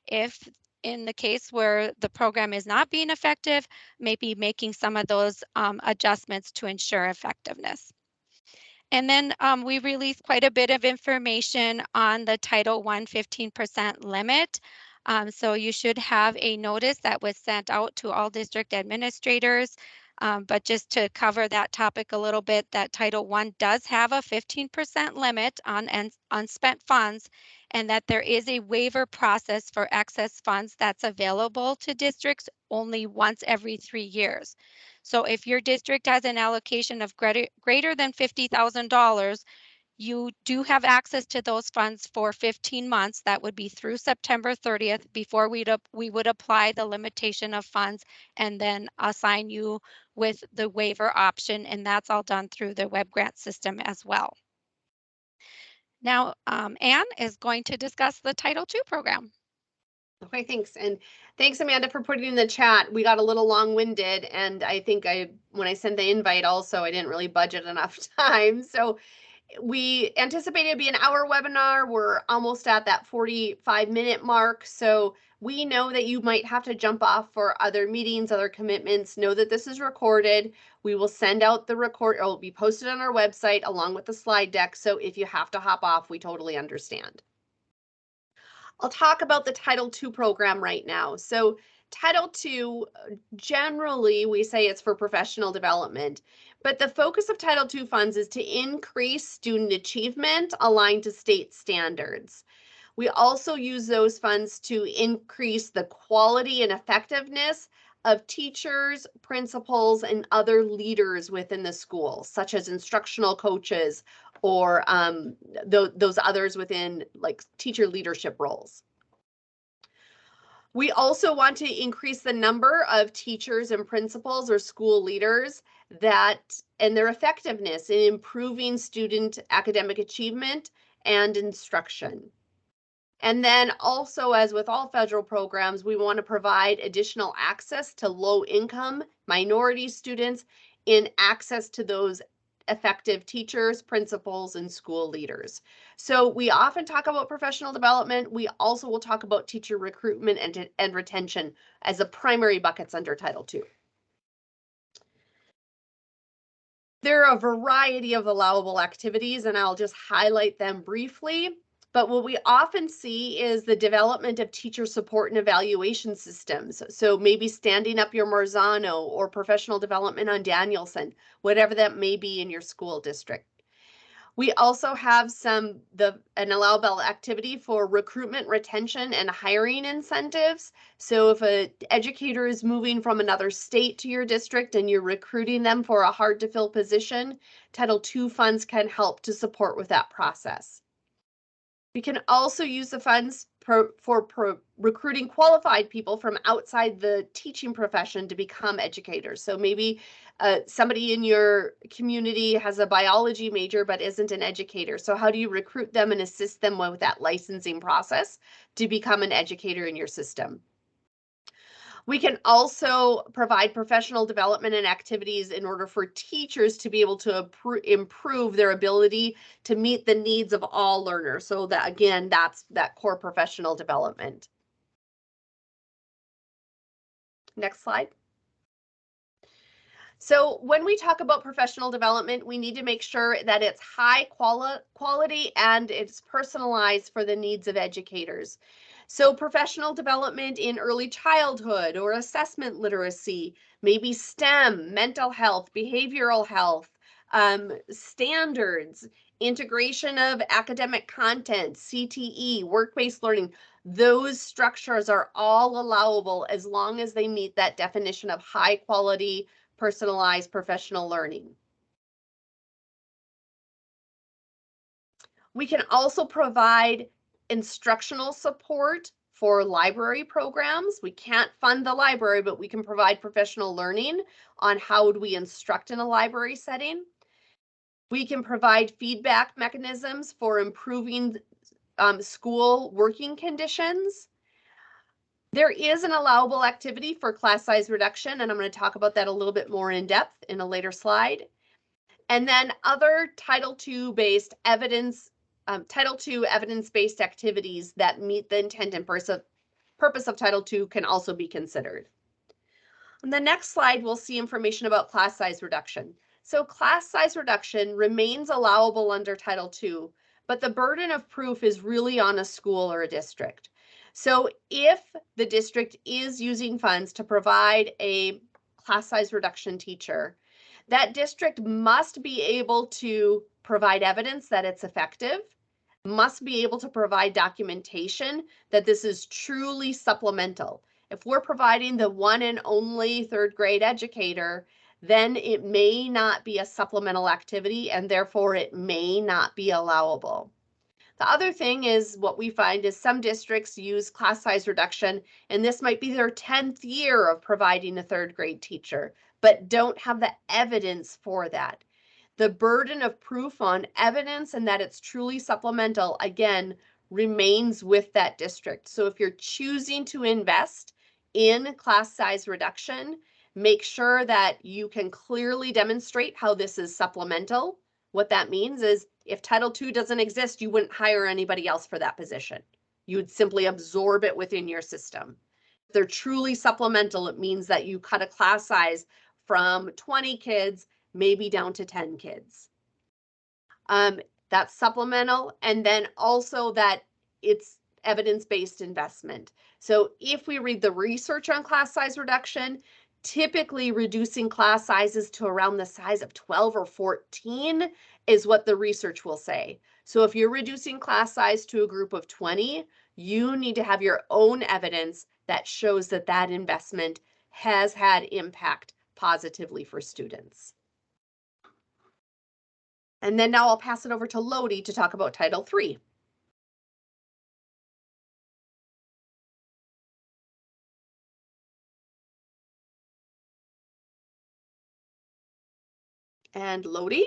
If in the case where the program is not being effective, maybe making some of those adjustments to ensure effectiveness. And then we released quite a bit of information on the Title I 15% limit. So you should have a notice that was sent out to all district administrators. But just to cover that topic a little bit, that Title I does have a 15% limit on unspent funds, and that there is a waiver process for excess funds that's available to districts only once every 3 years. So if your district has an allocation of greater than $50,000, you do have access to those funds for 15 months. That would be through September 30th before we would apply the limitation of funds and then assign you with the waiver option. And that's all done through the web grant system as well. Now, Anne is going to discuss the Title II program. Okay, thanks. And thanks, Amanda, for putting in the chat. We got a little long-winded, and I think when I sent the invite also, I didn't really budget enough time. So we anticipated it'd be an hour webinar. We're almost at that 45-minute mark. So we know that you might have to jump off for other meetings, other commitments. Know that this is recorded. We will send out the record. It will be posted on our website along with the slide deck. So if you have to hop off, we totally understand. I'll talk about the Title II program right now. So Title II, generally we say it's for professional development, but the focus of Title II funds is to increase student achievement aligned to state standards. We also use those funds to increase the quality and effectiveness of teachers, principals, and other leaders within the school, such as instructional coaches or those others within like teacher leadership roles. We also want to increase the number of teachers and principals or school leaders and their effectiveness in improving student academic achievement and instruction. And then also, as with all federal programs, we want to provide additional access to low-income minority students in access to those effective teachers, principals, and school leaders. So we often talk about professional development. We also will talk about teacher recruitment and retention as the primary buckets under Title II. There are a variety of allowable activities, and I'll just highlight them briefly. But what we often see is the development of teacher support and evaluation systems. So maybe standing up your Marzano or professional development on Danielson, whatever that may be in your school district. We also have an allowable activity for recruitment, retention, and hiring incentives. So if an educator is moving from another state to your district and you're recruiting them for a hard to fill position, Title II funds can help to support with that process. We can also use the funds for recruiting qualified people from outside the teaching profession to become educators. So maybe somebody in your community has a biology major but isn't an educator. So how do you recruit them and assist them with that licensing process to become an educator in your system? We can also provide professional development and activities in order for teachers to be able to improve their ability to meet the needs of all learners. So that, again, that's that core professional development. Next slide. So when we talk about professional development, we need to make sure that it's high quality and it's personalized for the needs of educators. So professional development in early childhood or assessment literacy, maybe STEM, mental health, behavioral health, standards, integration of academic content, CTE, work-based learning, those structures are all allowable as long as they meet that definition of high quality, personalized professional learning. We can also provide instructional support for library programs. We can't fund the library, but we can provide professional learning on how would we instruct in a library setting. We can provide feedback mechanisms for improving school working conditions. There is an allowable activity for class size reduction, and I'm going to talk about that a little bit more in depth in a later slide. And then other Title II based evidence, Title II evidence-based activities that meet the intent and purpose of Title II can also be considered. On the next slide, we'll see information about class size reduction. So class size reduction remains allowable under Title II, but the burden of proof is really on a school or a district. So if the district is using funds to provide a class size reduction teacher, that district must be able to provide evidence that it's effective, must be able to provide documentation that this is truly supplemental. If we're providing the one and only third grade educator, then it may not be a supplemental activity and therefore it may not be allowable. The other thing is what we find is some districts use class size reduction, and this might be their 10th year of providing a third grade teacher, but don't have the evidence for that. The burden of proof on evidence and that it's truly supplemental, again, remains with that district. So if you're choosing to invest in class size reduction, make sure that you can clearly demonstrate how this is supplemental. What that means is if Title II doesn't exist, you wouldn't hire anybody else for that position. You would simply absorb it within your system. If they're truly supplemental, it means that you cut a class size from 20 kids, maybe down to 10 kids. That's supplemental, and then also that it's evidence-based investment. So if we read the research on class size reduction, typically reducing class sizes to around the size of 12 or 14 is what the research will say. So if you're reducing class size to a group of 20, you need to have your own evidence that shows that that investment has had impact positively for students. And then now I'll pass it over to Lodi to talk about Title III. And Lodi,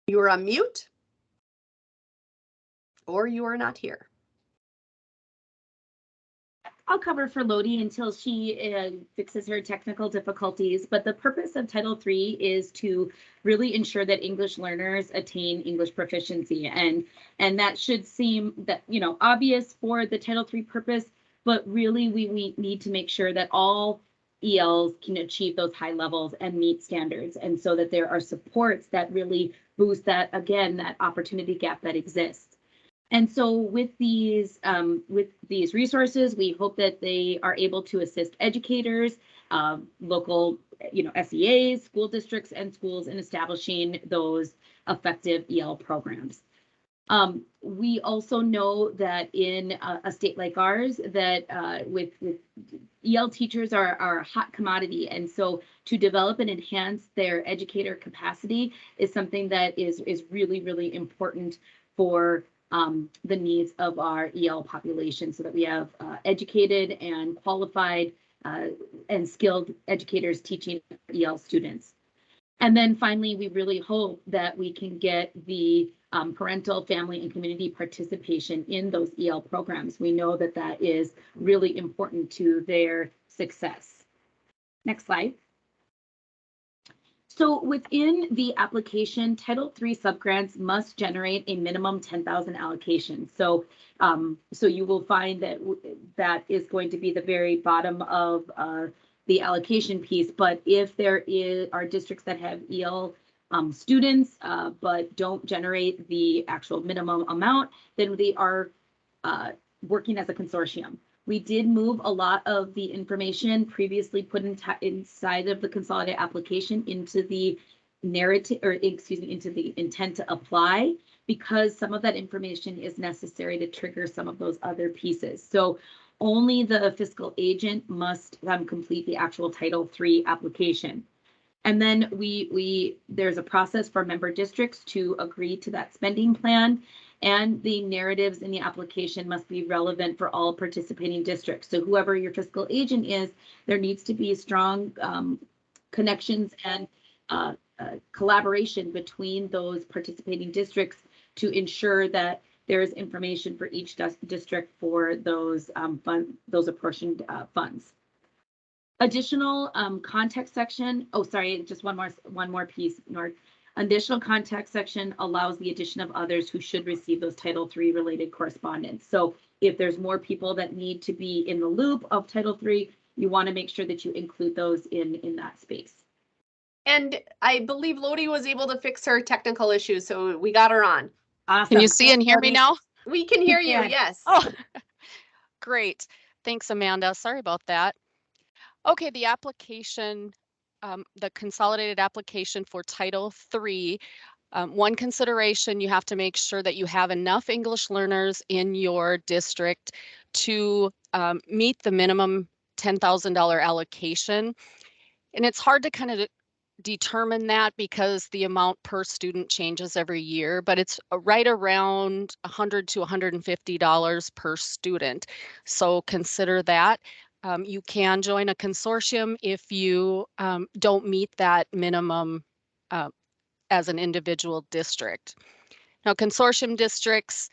you are on mute, or you are not here. I'll cover for Lodi until she fixes her technical difficulties, but the purpose of Title III is to really ensure that English learners attain English proficiency. And that should seem that, obvious for the Title III purpose, but really we need to make sure that all ELs can achieve those high levels and meet standards. And so that there are supports that really boost that, again, that opportunity gap that exists. And so with these resources, we hope that they are able to assist educators, local, SEAs, school districts, and schools in establishing those effective EL programs. We also know that in a state like ours, that with EL teachers are a hot commodity, and so to develop and enhance their educator capacity is something that is really, really important for the needs of our EL population, so that we have educated and qualified and skilled educators teaching EL students. And then finally, we really hope that we can get the parental, family, and community participation in those EL programs. We know that that is really important to their success. Next slide. So within the application, Title III subgrants must generate a minimum 10,000 allocation. So you will find that that is going to be the very bottom of the allocation piece. But if there are districts that have EL students but don't generate the actual minimum amount, then they are working as a consortium. We did move a lot of the information previously put inside of the consolidated application into the narrative, into the intent to apply, because some of that information is necessary to trigger some of those other pieces. So Only the fiscal agent must complete the actual Title III application. And then there's a process for member districts to agree to that spending plan, and the narratives in the application must be relevant for all participating districts. So whoever your fiscal agent is, there needs to be strong connections and collaboration between those participating districts to ensure that there is information for each district for those those apportioned funds. Additional context section. Oh, sorry, just one more piece, Nord. Additional context section allows the addition of others who should receive those Title III related correspondence. So if there's more people that need to be in the loop of Title III, you want to make sure that you include those in that space. And I believe Lodi was able to fix her technical issues, so we got her on. Awesome. Can you see and hear me now? We can hear you, Yeah. yes. Oh, great. Thanks, Amanda. Sorry about that. Okay, the application, the consolidated application for Title III. One consideration, you have to make sure that you have enough English learners in your district to meet the minimum $10,000 allocation. And it's hard to kind of determine that because the amount per student changes every year, but it's right around $100 to $150 per student. So consider that. You can join a consortium if you don't meet that minimum as an individual district. Now, consortium districts,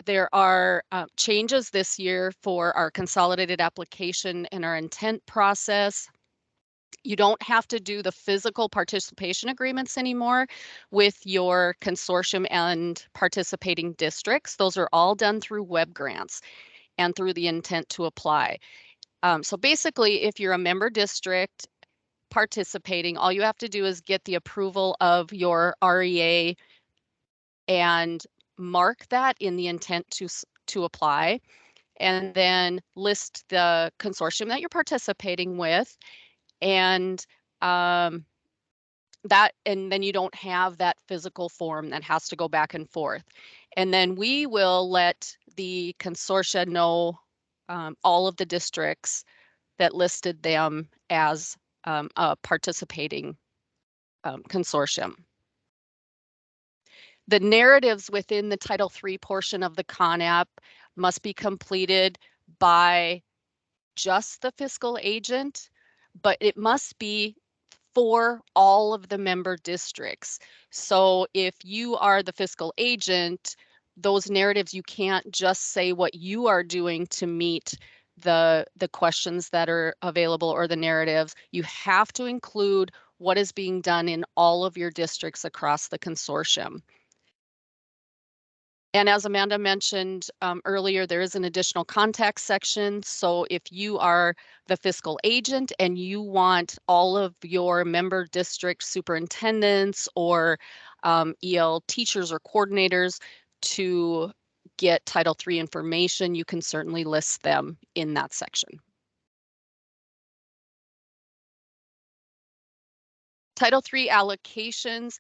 there are changes this year for our consolidated application and our intent process. You don't have to do the physical participation agreements anymore with your consortium and participating districts. Those are all done through web grants and through the intent to apply. So basically, if you're a member district participating, all you have to do is get the approval of your REA and mark that in the intent to apply, and then list the consortium that you're participating with, and and then you don't have that physical form that has to go back and forth. And then we will let the consortia know all of the districts that listed them as a participating consortium. The narratives within the Title III portion of the CONAP must be completed by just the fiscal agent, but it must be for all of the member districts. So if you are the fiscal agent, those narratives, you can't just say what you are doing to meet the questions that are available or the narratives. You have to include what is being done in all of your districts across the consortium. And as Amanda mentioned earlier, there is an additional contact section. So if you are the fiscal agent and you want all of your member district superintendents or EL teachers or coordinators to get Title III information, you can certainly list them in that section. Title III allocations.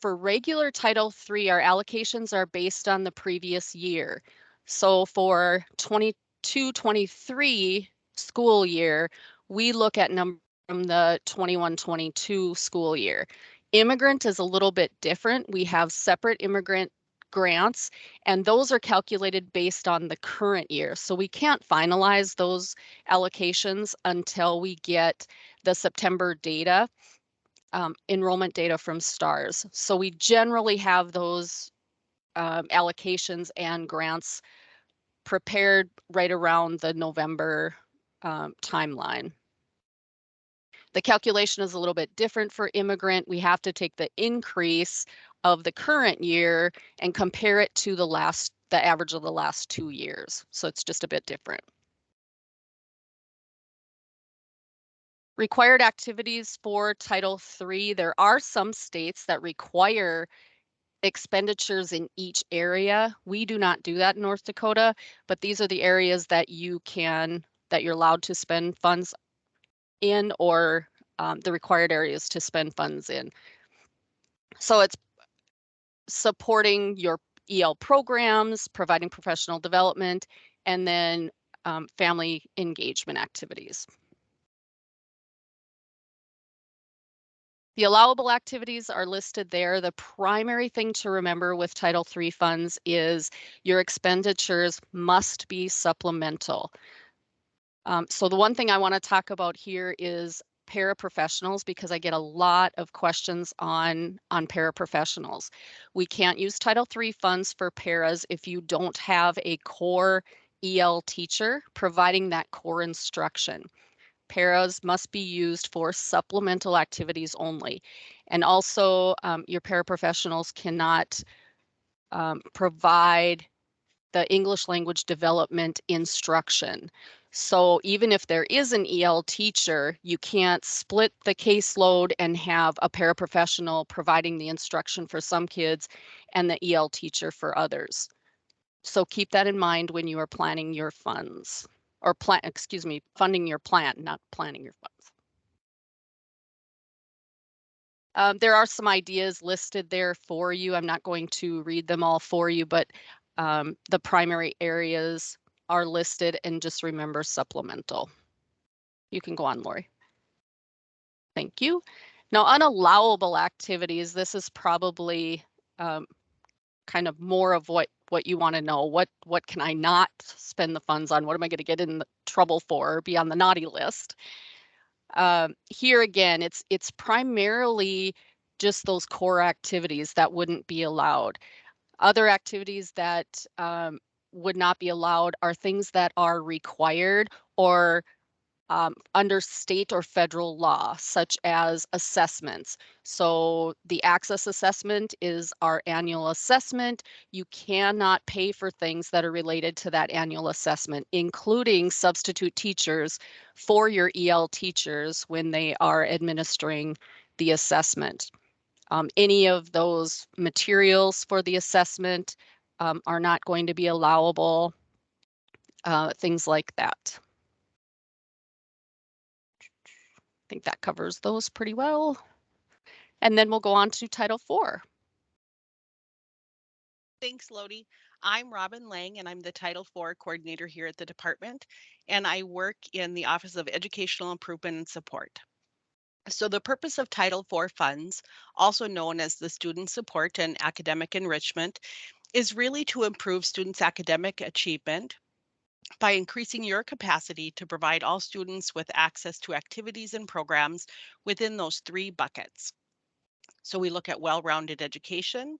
For regular Title III, our allocations are based on the previous year. So for 22-23 school year, we look at number from the 21-22 school year. Immigrant is a little bit different. We have separate immigrant grants, and those are calculated based on the current year. So we can't finalize those allocations until we get the September data. Enrollment data from STARS. So we generally have those allocations and grants prepared right around the November timeline. The calculation is a little bit different for immigrant. We have to take the increase of the current year and compare it to the average of the last 2 years. So it's just a bit different. Required activities for Title III. There are some states that require expenditures in each area. We do not do that in North Dakota, but these are the areas that you're allowed to spend funds in, or the required areas to spend funds in. So it's supporting your EL programs, providing professional development, and then family engagement activities. The allowable activities are listed there. The primary thing to remember with Title III funds is your expenditures must be supplemental. So the one thing I want to talk about here is paraprofessionals, because I get a lot of questions on paraprofessionals. We can't use Title III funds for paras if you don't have a core EL teacher providing that core instruction. Paras must be used for supplemental activities only. And also your paraprofessionals cannot provide the English language development instruction. So even if there is an EL teacher, you can't split the caseload and have a paraprofessional providing the instruction for some kids and the EL teacher for others. So keep that in mind when you are planning your funds, or funding your plan, not planning your funds. There are some ideas listed there for you. I'm not going to read them all for you, but the primary areas are listed, and just remember supplemental. You can go on, Lori. Thank you. Now, unallowable activities, this is probably kind of more of what you want to know. What can I not spend the funds on? What am I going to get in trouble for or be on the naughty list? Here again, it's primarily just those core activities that wouldn't be allowed. Other activities that would not be allowed are things that are required or under state or federal law, such as assessments. So the access assessment is our annual assessment. You cannot pay for things that are related to that annual assessment, including substitute teachers for your EL teachers when they are administering the assessment. Any of those materials for the assessment are not going to be allowable, things like that. I think that covers those pretty well. And then we'll go on to Title IV. Thanks, Lodi. I'm Robin Lang, and I'm the Title IV coordinator here at the department, and I work in the Office of Educational Improvement and Support. So the purpose of Title IV funds, also known as the Student Support and Academic Enrichment, is really to improve students' academic achievement by increasing your capacity to provide all students with access to activities and programs within those three buckets. So we look at well-rounded education,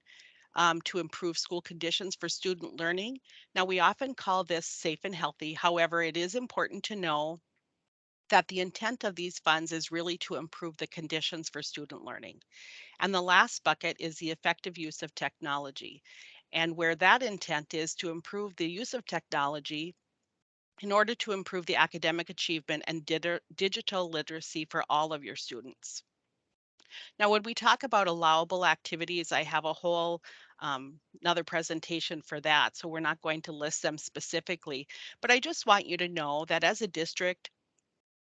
to improve school conditions for student learning. Now, we often call this safe and healthy. However, it is important to know that the intent of these funds is really to improve the conditions for student learning. And the last bucket is the effective use of technology. And where that intent is to improve the use of technology in order to improve the academic achievement and digital literacy for all of your students. Now, when we talk about allowable activities, I have a whole another presentation for that. So we're not going to list them specifically, but I just want you to know that as a district,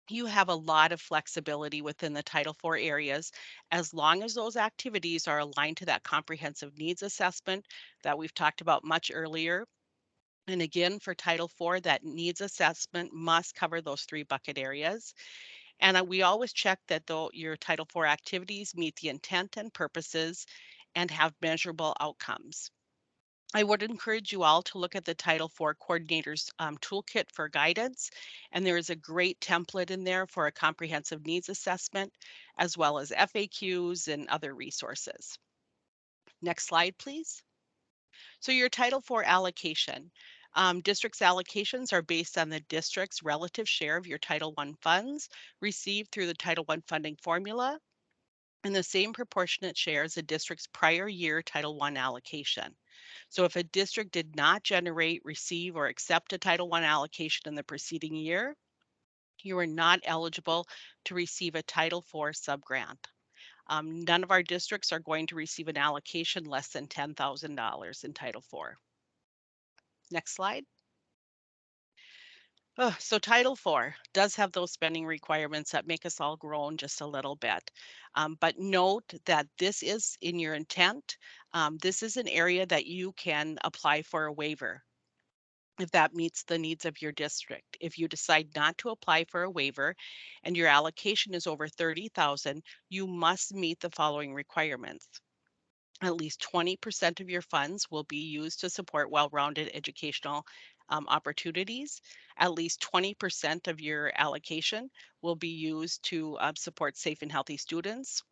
you have a lot of flexibility within the Title IV areas, as long as those activities are aligned to that comprehensive needs assessment that we've talked about much earlier. And again, for Title IV, that needs assessment must cover those three bucket areas. And we always check that your Title IV activities meet the intent and purposes and have measurable outcomes. I would encourage you all to look at the Title IV Coordinators Toolkit for guidance. And there is a great template in there for a comprehensive needs assessment, as well as FAQs and other resources. Next slide, please. So your Title IV allocation. District's allocations are based on the district's relative share of your Title I funds received through the Title I funding formula and the same proportionate share as the district's prior year Title I allocation. So if a district did not generate, receive, or accept a Title I allocation in the preceding year, you are not eligible to receive a Title IV subgrant. None of our districts are going to receive an allocation less than $10,000 in Title IV. Next slide. So Title IV does have those spending requirements that make us all groan just a little bit. But note that this is in your intent. This is an area that you can apply for a waiver. if that meets the needs of your district. If you decide not to apply for a waiver and your allocation is over 30,000, you must meet the following requirements. At least 20% of your funds will be used to support well-rounded educational opportunities. At least 20% of your allocation will be used to support safe and healthy students.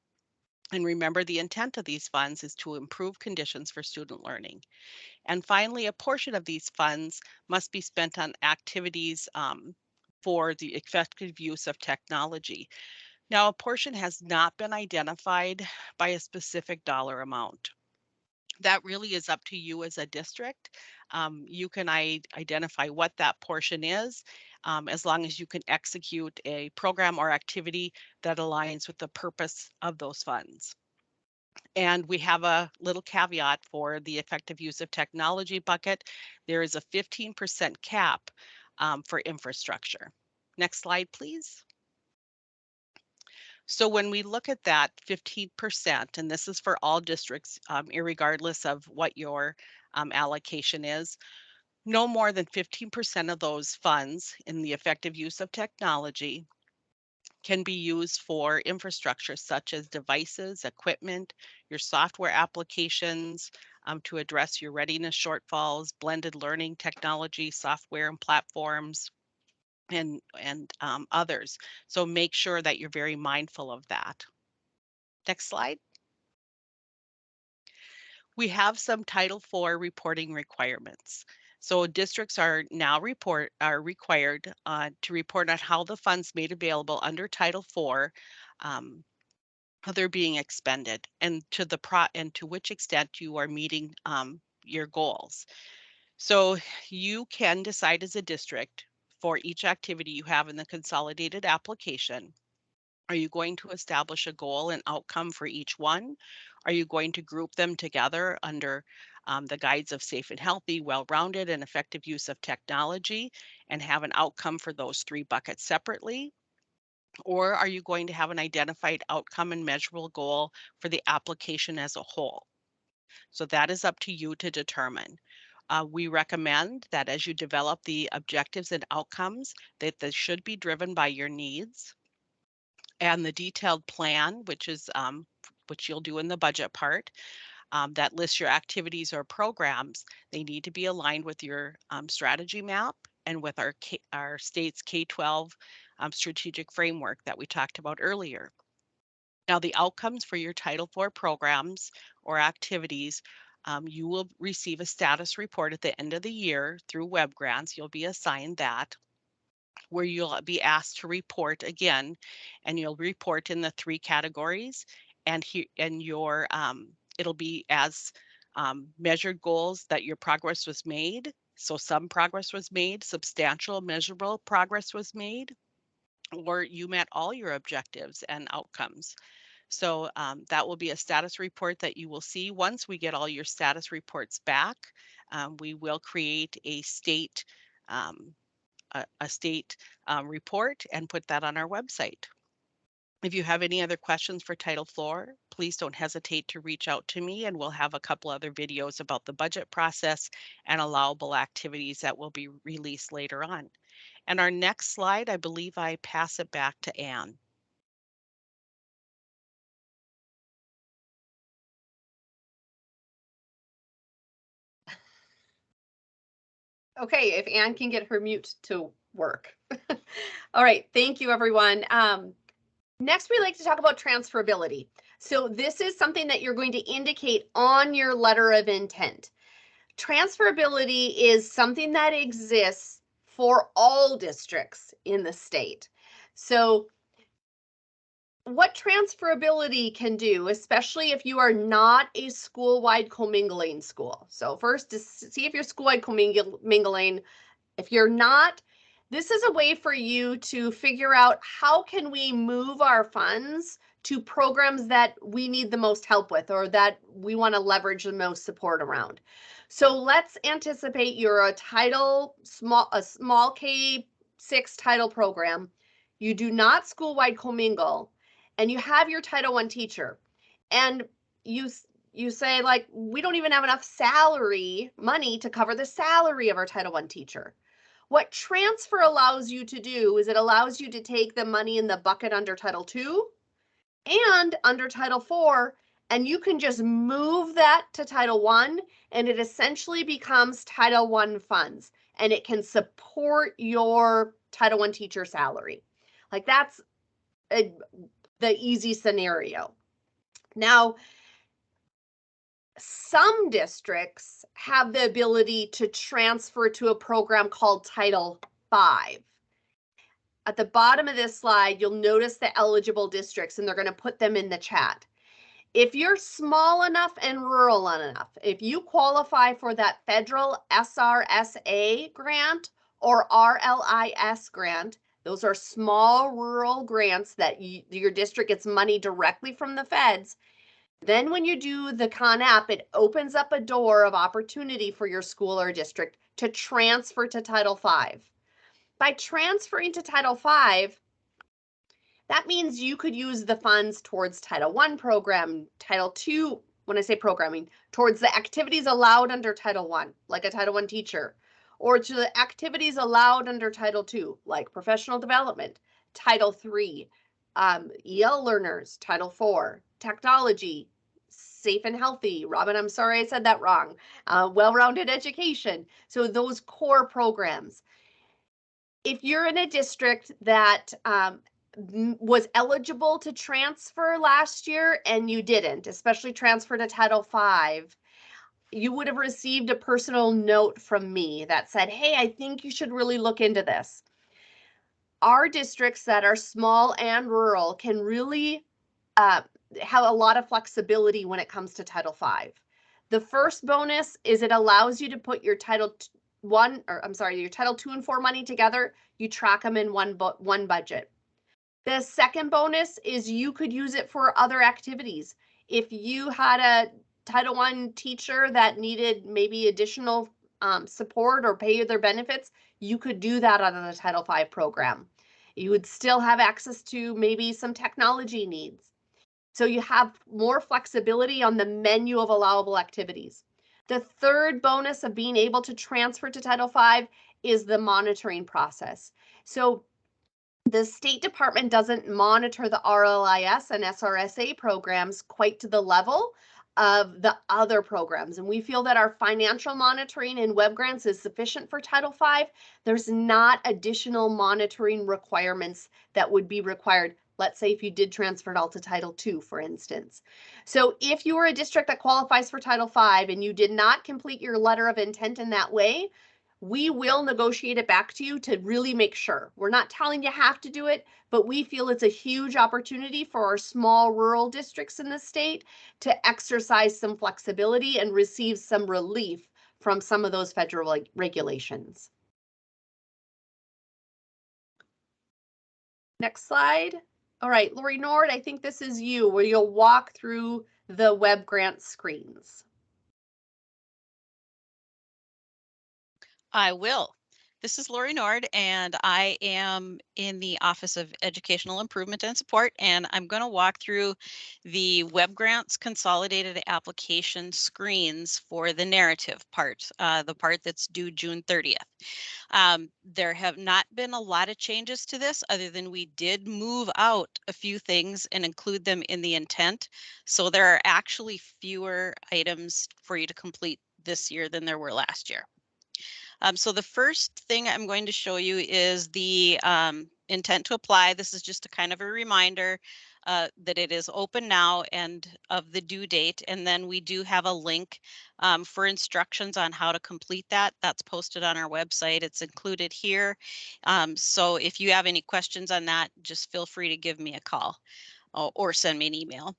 And remember, the intent of these funds is to improve conditions for student learning. And finally, a portion of these funds must be spent on activities for the effective use of technology. Now, a portion has not been identified by a specific dollar amount. That really is up to you as a district. You can identify what that portion is, as long as you can execute a program or activity that aligns with the purpose of those funds. And we have a little caveat for the effective use of technology bucket. There is a 15% cap for infrastructure. Next slide, please. So when we look at that 15%, and this is for all districts, irregardless of what your allocation is, no more than 15% of those funds in the effective use of technology can be used for infrastructure such as devices, equipment, your software applications to address your readiness shortfalls, blended learning technology, software and platforms, and others. So make sure that you're very mindful of that. Next slide. We have some Title IV reporting requirements. So districts are now required to report on how the funds made available under Title IV, how they're being expended, and to which extent you are meeting your goals. So you can decide as a district for each activity you have in the consolidated application. Are you going to establish a goal and outcome for each one? Are you going to group them together under the guides of safe and healthy, well-rounded, and effective use of technology and have an outcome for those three buckets separately? Or are you going to have an identified outcome and measurable goal for the application as a whole? So that is up to you to determine. We recommend that as you develop the objectives and outcomes, that they should be driven by your needs, and the detailed plan, which you'll do in the budget part, that lists your activities or programs. They need to be aligned with your strategy map and with our state's K-12 strategic framework that we talked about earlier. Now, the outcomes for your Title IV programs or activities, you will receive a status report at the end of the year through web grants. You'll be assigned that, where you'll be asked to report again, and you'll report in the three categories, and it'll be as measured goals that your progress was made. So some progress was made, substantial measurable progress was made, or you met all your objectives and outcomes. So that will be a status report that you will see. Once we get all your status reports back, we will create a state report and put that on our website. If you have any other questions for Title IV, please don't hesitate to reach out to me, and we'll have a couple other videos about the budget process and allowable activities that will be released later on. And our next slide, I believe I pass it back to Anne. Okay, if Anne can get her mute to work. All right, thank you, everyone. Next, we like to talk about transferability. So this is something that you're going to indicate on your letter of intent. Transferability is something that exists for all districts in the state. So what transferability can do, especially if you are not a school-wide commingling school. So first, to see if you're school-wide commingling. If you're not, this is a way for you to figure out how can we move our funds to programs that we need the most help with or that we want to leverage the most support around. So let's anticipate you're a small K-6 title program. You do not school-wide commingle, and you have your Title I teacher, and you say like, we don't even have enough salary money to cover the salary of our Title I teacher. What transfer allows you to do is it allows you to take the money in the bucket under Title II and under Title IV, and you can just move that to Title I, and it essentially becomes Title I funds, and it can support your Title I teacher salary. Like that's the easy scenario. Now, some districts have the ability to transfer to a program called Title V. At the bottom of this slide, you'll notice the eligible districts, and they're going to put them in the chat. If you're small enough and rural enough, if you qualify for that federal SRSA grant or RLIS grant, those are small rural grants that your district gets money directly from the feds. Then when you do the Con App, it opens up a door of opportunity for your school or district to transfer to Title V. By transferring to Title V, that means you could use the funds towards Title I program, Title II, when I say programming, towards the activities allowed under Title I, like a Title I teacher, or to the activities allowed under Title II, like professional development, Title III, EL learners, Title IV, technology, safe and healthy. Robin, I'm sorry I said that wrong. Well-rounded education. So those core programs. If you're in a district that was eligible to transfer last year and you didn't, especially transfer to Title V, you would have received a personal note from me that said, hey, I think you should really look into this. Our districts that are small and rural can really have a lot of flexibility when it comes to Title V. The first bonus is it allows you to put your Title II and IV money together. You track them in one budget. The second bonus is you could use it for other activities. If you had a Title I teacher that needed maybe additional support or pay their benefits, you could do that out of the Title V program. You would still have access to maybe some technology needs. So you have more flexibility on the menu of allowable activities. The third bonus of being able to transfer to Title V is the monitoring process. So the State Department doesn't monitor the RLIS and SRSA programs quite to the level of the other programs. And we feel that our financial monitoring in web grants is sufficient for Title V. There's not additional monitoring requirements that would be required. Let's say if you did transfer it all to Title II, for instance. So if you are a district that qualifies for Title V and you did not complete your letter of intent in that way, we will negotiate it back to you to really make sure. We're not telling you have to do it, but we feel it's a huge opportunity for our small rural districts in the state to exercise some flexibility and receive some relief from some of those federal regulations. Next slide. All right, Lori Nord, I think this is you, where you'll walk through the web grant screens. I will. This is Lori Nord, and I am in the Office of Educational Improvement and Support, and I'm going to walk through the web grants consolidated application screens for the narrative part, the part that's due June 30th. There have not been a lot of changes to this other than we did move out a few things and include them in the intent. So there are actually fewer items for you to complete this year than there were last year. So the first thing I'm going to show you is the intent to apply. This is just a kind of a reminder that it is open now and of the due date. And then we do have a link for instructions on how to complete that. That's posted on our website. It's included here. So if you have any questions on that, just feel free to give me a call or send me an email.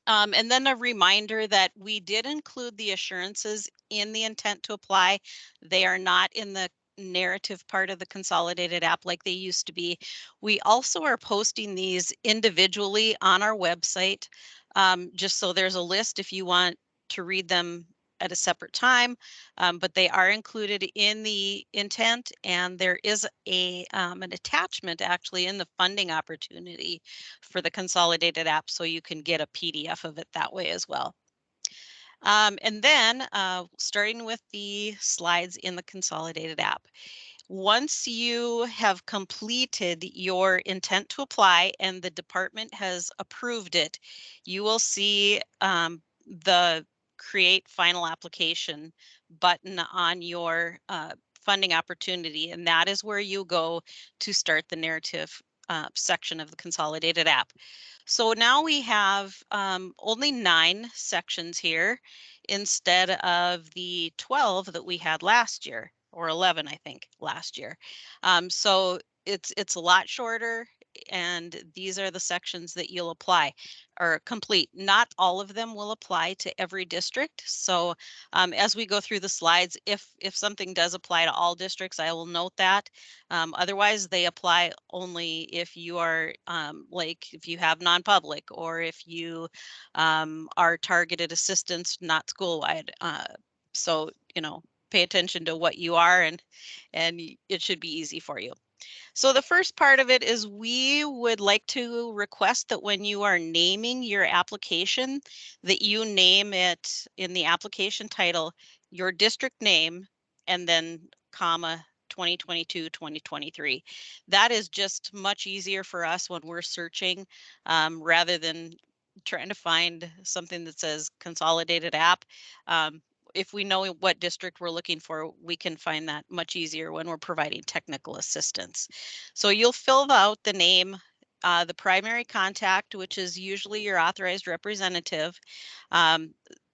And then a reminder that we did include the assurances in the intent to apply. They are not in the narrative part of the consolidated app like they used to be. We also are posting these individually on our website, just so there's a list if you want to read them at a separate time, but they are included in the intent, and there is an attachment actually in the funding opportunity for the consolidated app, so you can get a PDF of it that way as well. And then starting with the slides in the Consolidated app. Once you have completed your intent to apply and the department has approved it, you will see the create final application button on your funding opportunity. And that is where you go to start the narrative section of the Consolidated app. So now we have only 9 sections here instead of the 12 that we had last year, or 11, I think, last year. So it's a lot shorter, and these are the sections that you'll apply or complete. Not all of them will apply to every district. So as we go through the slides, if something does apply to all districts, I will note that. Otherwise, they apply only if you are like if you have non-public or if you are targeted assistance, not school-wide. So pay attention to what you are, and it should be easy for you. So the first part of it is we would like to request that when you are naming your application, that you name it in the application title, your district name, and then comma 2022, 2023. That is just much easier for us when we're searching rather than trying to find something that says consolidated app. If we know what district we're looking for, we can find that much easier when we're providing technical assistance. So you'll fill out the name, the primary contact, which is usually your authorized representative.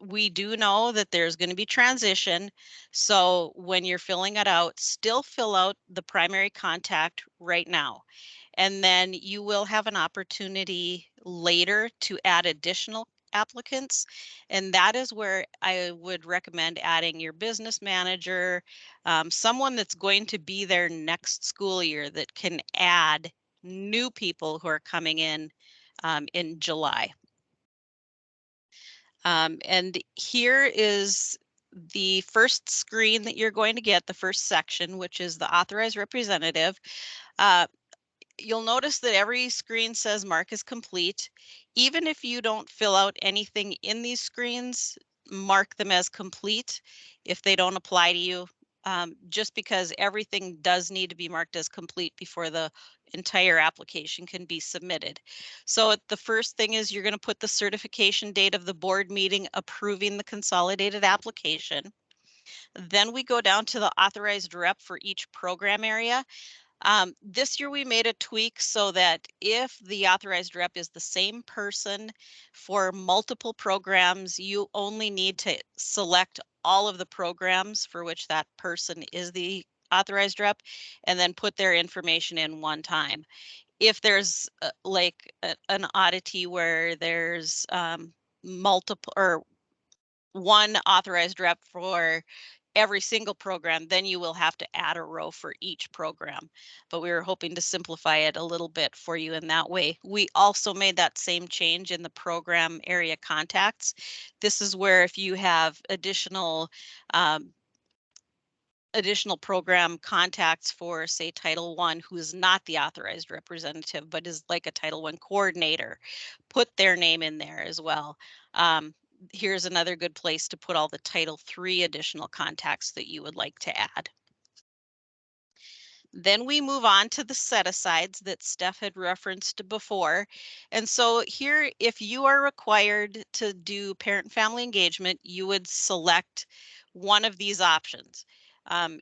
We do know that there's going to be transition. So when you're filling it out, still fill out the primary contact right now. And then you will have an opportunity later to add additional applicants. And that is where I would recommend adding your business manager, someone that's going to be there next school year that can add new people who are coming in July. And here is the first screen that you're going to get, the first section, which is the authorized representative. You'll notice that every screen says mark is complete. Even if you don't fill out anything in these screens, mark them as complete if they don't apply to you, just because everything does need to be marked as complete before the entire application can be submitted. So the first thing is you're going to put the certification date of the board meeting approving the consolidated application. Then we go down to the authorized rep for each program area. This year we made a tweak so that if the authorized rep is the same person for multiple programs, you only need to select all of the programs for which that person is the authorized rep and then put their information in one time. If there's like an oddity where there's multiple or one authorized rep for every single program, then you will have to add a row for each program. But we were hoping to simplify it a little bit for you in that way. We also made that same change in the program area contacts. This is where if you have additional program contacts for, say, Title I, who is not the authorized representative, but is like a Title I coordinator, put their name in there as well. Here's another good place to put all the Title III additional contacts that you would like to add. Then we move on to the set-asides that Steph had referenced before. And so here, if you are required to do parent-family engagement, you would select one of these options.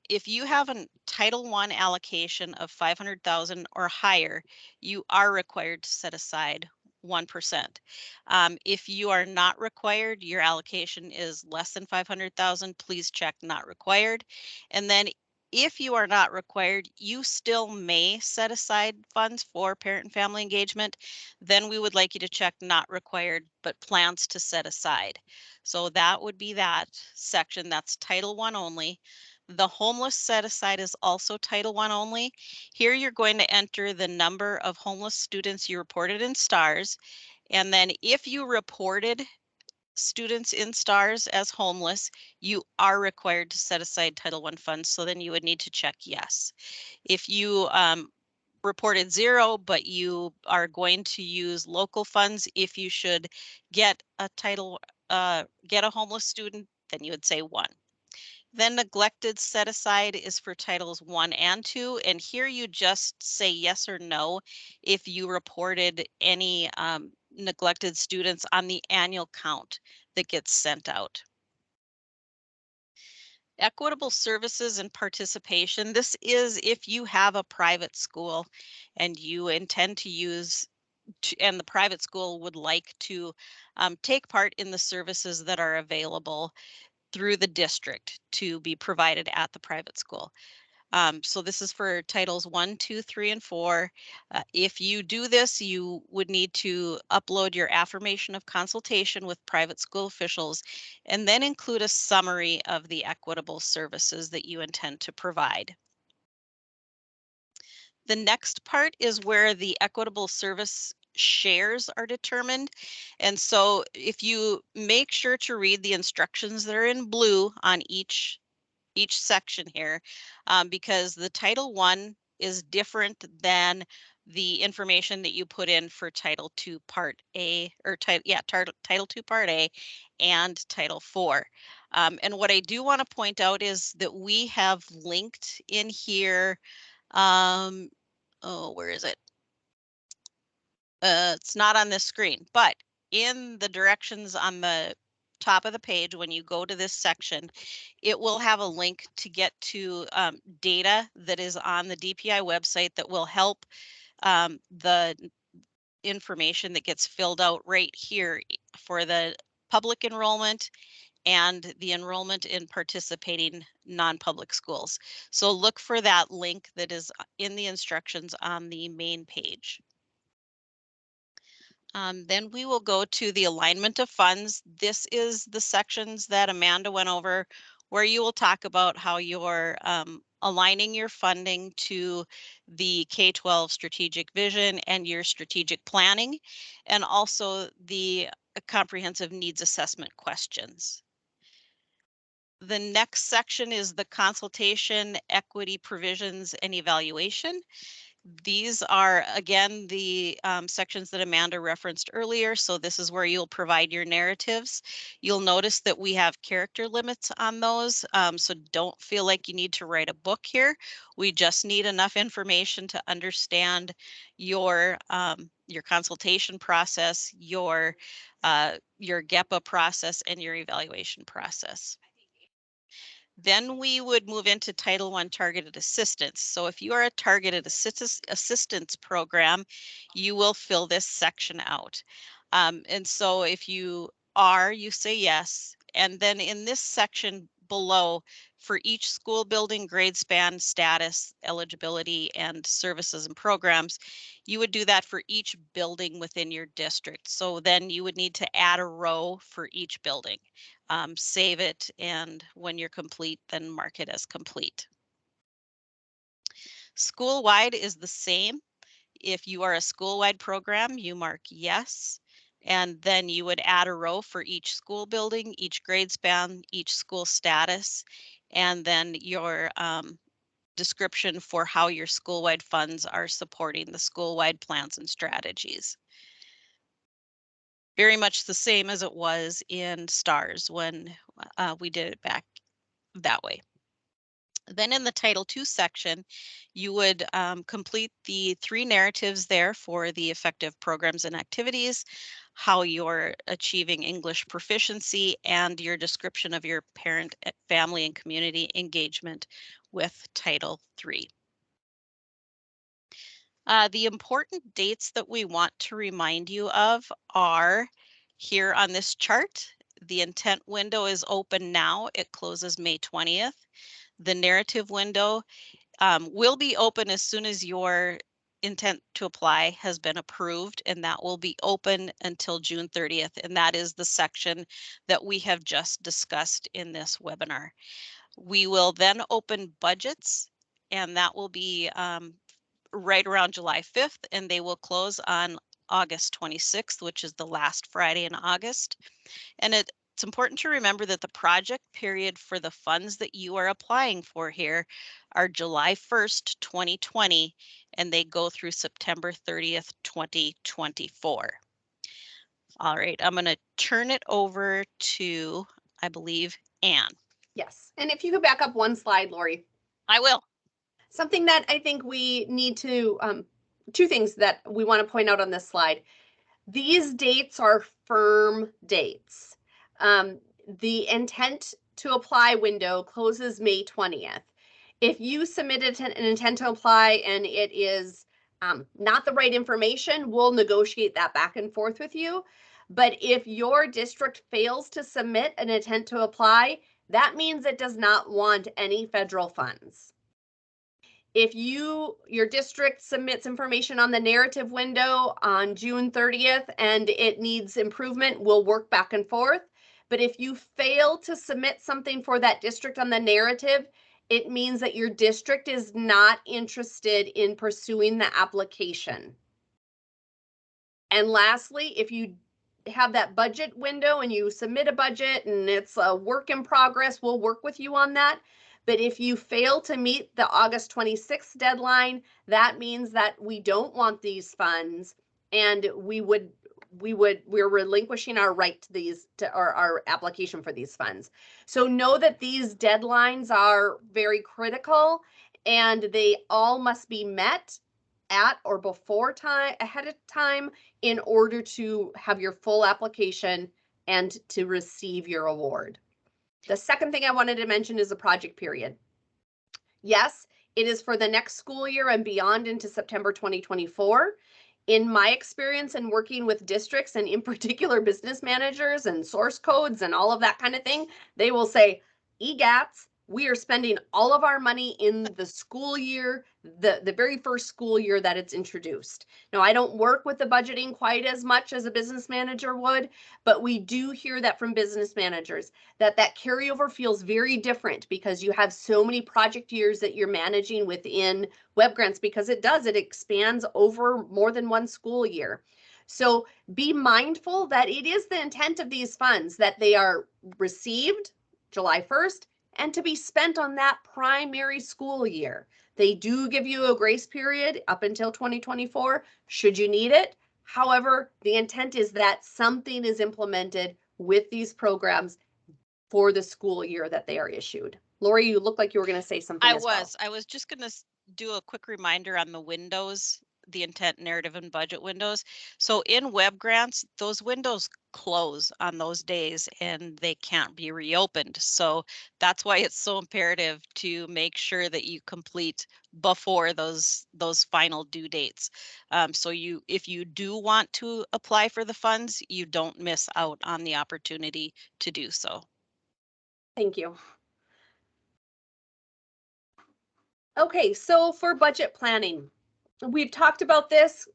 If you have a Title I allocation of 500,000 or higher, you are required to set aside 1%. If you are not required, your allocation is less than 500,000, please check not required. And then if you are not required, you still may set aside funds for parent and family engagement. Then we would like you to check not required, but plans to set aside. So that would be that section. That's Title I only. The homeless set aside is also Title I only. Here you're going to enter the number of homeless students you reported in STARS. And then if you reported students in STARS as homeless, you are required to set aside Title I funds. So then you would need to check yes. If you reported 0, but you are going to use local funds, if you should get a Title get a homeless student, then you would say 1. Then neglected set aside is for titles 1 and 2. And here you just say yes or no if you reported any neglected students on the annual count that gets sent out. Equitable services and participation. This is if you have a private school and you intend to use and the private school would like to take part in the services that are available through the district to be provided at the private school. So this is for titles 1, 2, 3, and 4. If you do this, you would need to upload your affirmation of consultation with private school officials and then include a summary of the equitable services that you intend to provide. The next part is where the equitable service shares are determined. And so if you make sure to read the instructions that are in blue on each section here, because the Title 1 is different than the information that you put in for Title 2 Part A, or Title 2 Part A and Title 4. And what I do want to point out is that we have linked in here, where is it? It's not on this screen, but in the directions on the top of the page, when you go to this section, it will have a link to get to data that is on the DPI website that will help the information that gets filled out right here for the public enrollment and the enrollment in participating non-public schools. So look for that link that is in the instructions on the main page. Then we will go to the alignment of funds. This is the sections that Amanda went over where you will talk about how you're aligning your funding to the K-12 strategic vision and your strategic planning, and also the comprehensive needs assessment questions. The next section is the consultation, equity provisions, and evaluation. These are, again, the sections that Amanda referenced earlier. So this is where you'll provide your narratives. You'll notice that we have character limits on those. So don't feel like you need to write a book here. We just need enough information to understand your consultation process, your GEPA process, and your evaluation process. Then we would move into Title I targeted assistance. So if you are a targeted assistance program, you will fill this section out. And so if you are, you say yes. And then in this section below, for each school building, grade span, status, eligibility, and services and programs, you would do that for each building within your district. So then you would need to add a row for each building. Save it, and when you're complete, then mark it as complete. School-wide is the same. If you are a school-wide program, you mark yes, and then you would add a row for each school building, each grade span, each school status, and then your description for how your school-wide funds are supporting the school-wide plans and strategies. Very much the same as it was in STARS when we did it back that way. Then in the Title II section, you would complete the 3 narratives there for the effective programs and activities, how you're achieving English proficiency, and your description of your parent, family, and community engagement with Title III. The important dates that we want to remind you of are here on this chart. The intent window is open now. It closes May 20th. The narrative window will be open as soon as your intent to apply has been approved, and that will be open until June 30th. And that is the section that we have just discussed in this webinar. We will then open budgets, and that will be right around July 5th, and they will close on August 26th, which is the last Friday in August. And it's important to remember that the project period for the funds that you are applying for here are July 1st, 2020, and they go through September 30th, 2024. All right, I'm going to turn it over to, I believe, Anne. Yes. And if you could back up one slide, Lori. I will. Something that I think we need to, two things that we want to point out on this slide. These dates are firm dates. The intent to apply window closes May 20th. If you submitted an intent to apply and it is not the right information, we'll negotiate that back and forth with you. But if your district fails to submit an intent to apply, that means it does not want any federal funds. If your district submits information on the narrative window on June 30th and it needs improvement, we'll work back and forth. But if you fail to submit something for that district on the narrative, it means that your district is not interested in pursuing the application. And lastly, if you have that budget window and you submit a budget and it's a work in progress, we'll work with you on that. But if you fail to meet the August 26th deadline, that means that we don't want these funds, and we're relinquishing our right to these, or our application for these funds. So know that these deadlines are very critical and they all must be met at or before time, ahead of time, in order to have your full application and to receive your award. The second thing I wanted to mention is the project period. Yes, it is for the next school year and beyond into September 2024. In my experience in working with districts, and in particular business managers and source codes and all of that kind of thing, they will say, EGATs, we are spending all of our money in the school year, the very first school year that it's introduced. Now, I don't work with the budgeting quite as much as a business manager would, but we do hear that from business managers, that carryover feels very different because you have so many project years that you're managing within web grants, because it expands over more than one school year. So be mindful that it is the intent of these funds that they are received July 1st and to be spent on that primary school year. They do give you a grace period up until 2024 should you need it. However, the intent is that something is implemented with these programs for the school year that they are issued. Lori, you look like you were going to say something. I was just going to do a quick reminder on the windows, the intent, narrative, and budget windows. So in web grants, those windows close on those days and they can't be reopened. So that's why it's so imperative to make sure that you complete before those final due dates. So if you do want to apply for the funds, you don't miss out on the opportunity to do so. Thank you. Okay, so for budget planning, we've talked about this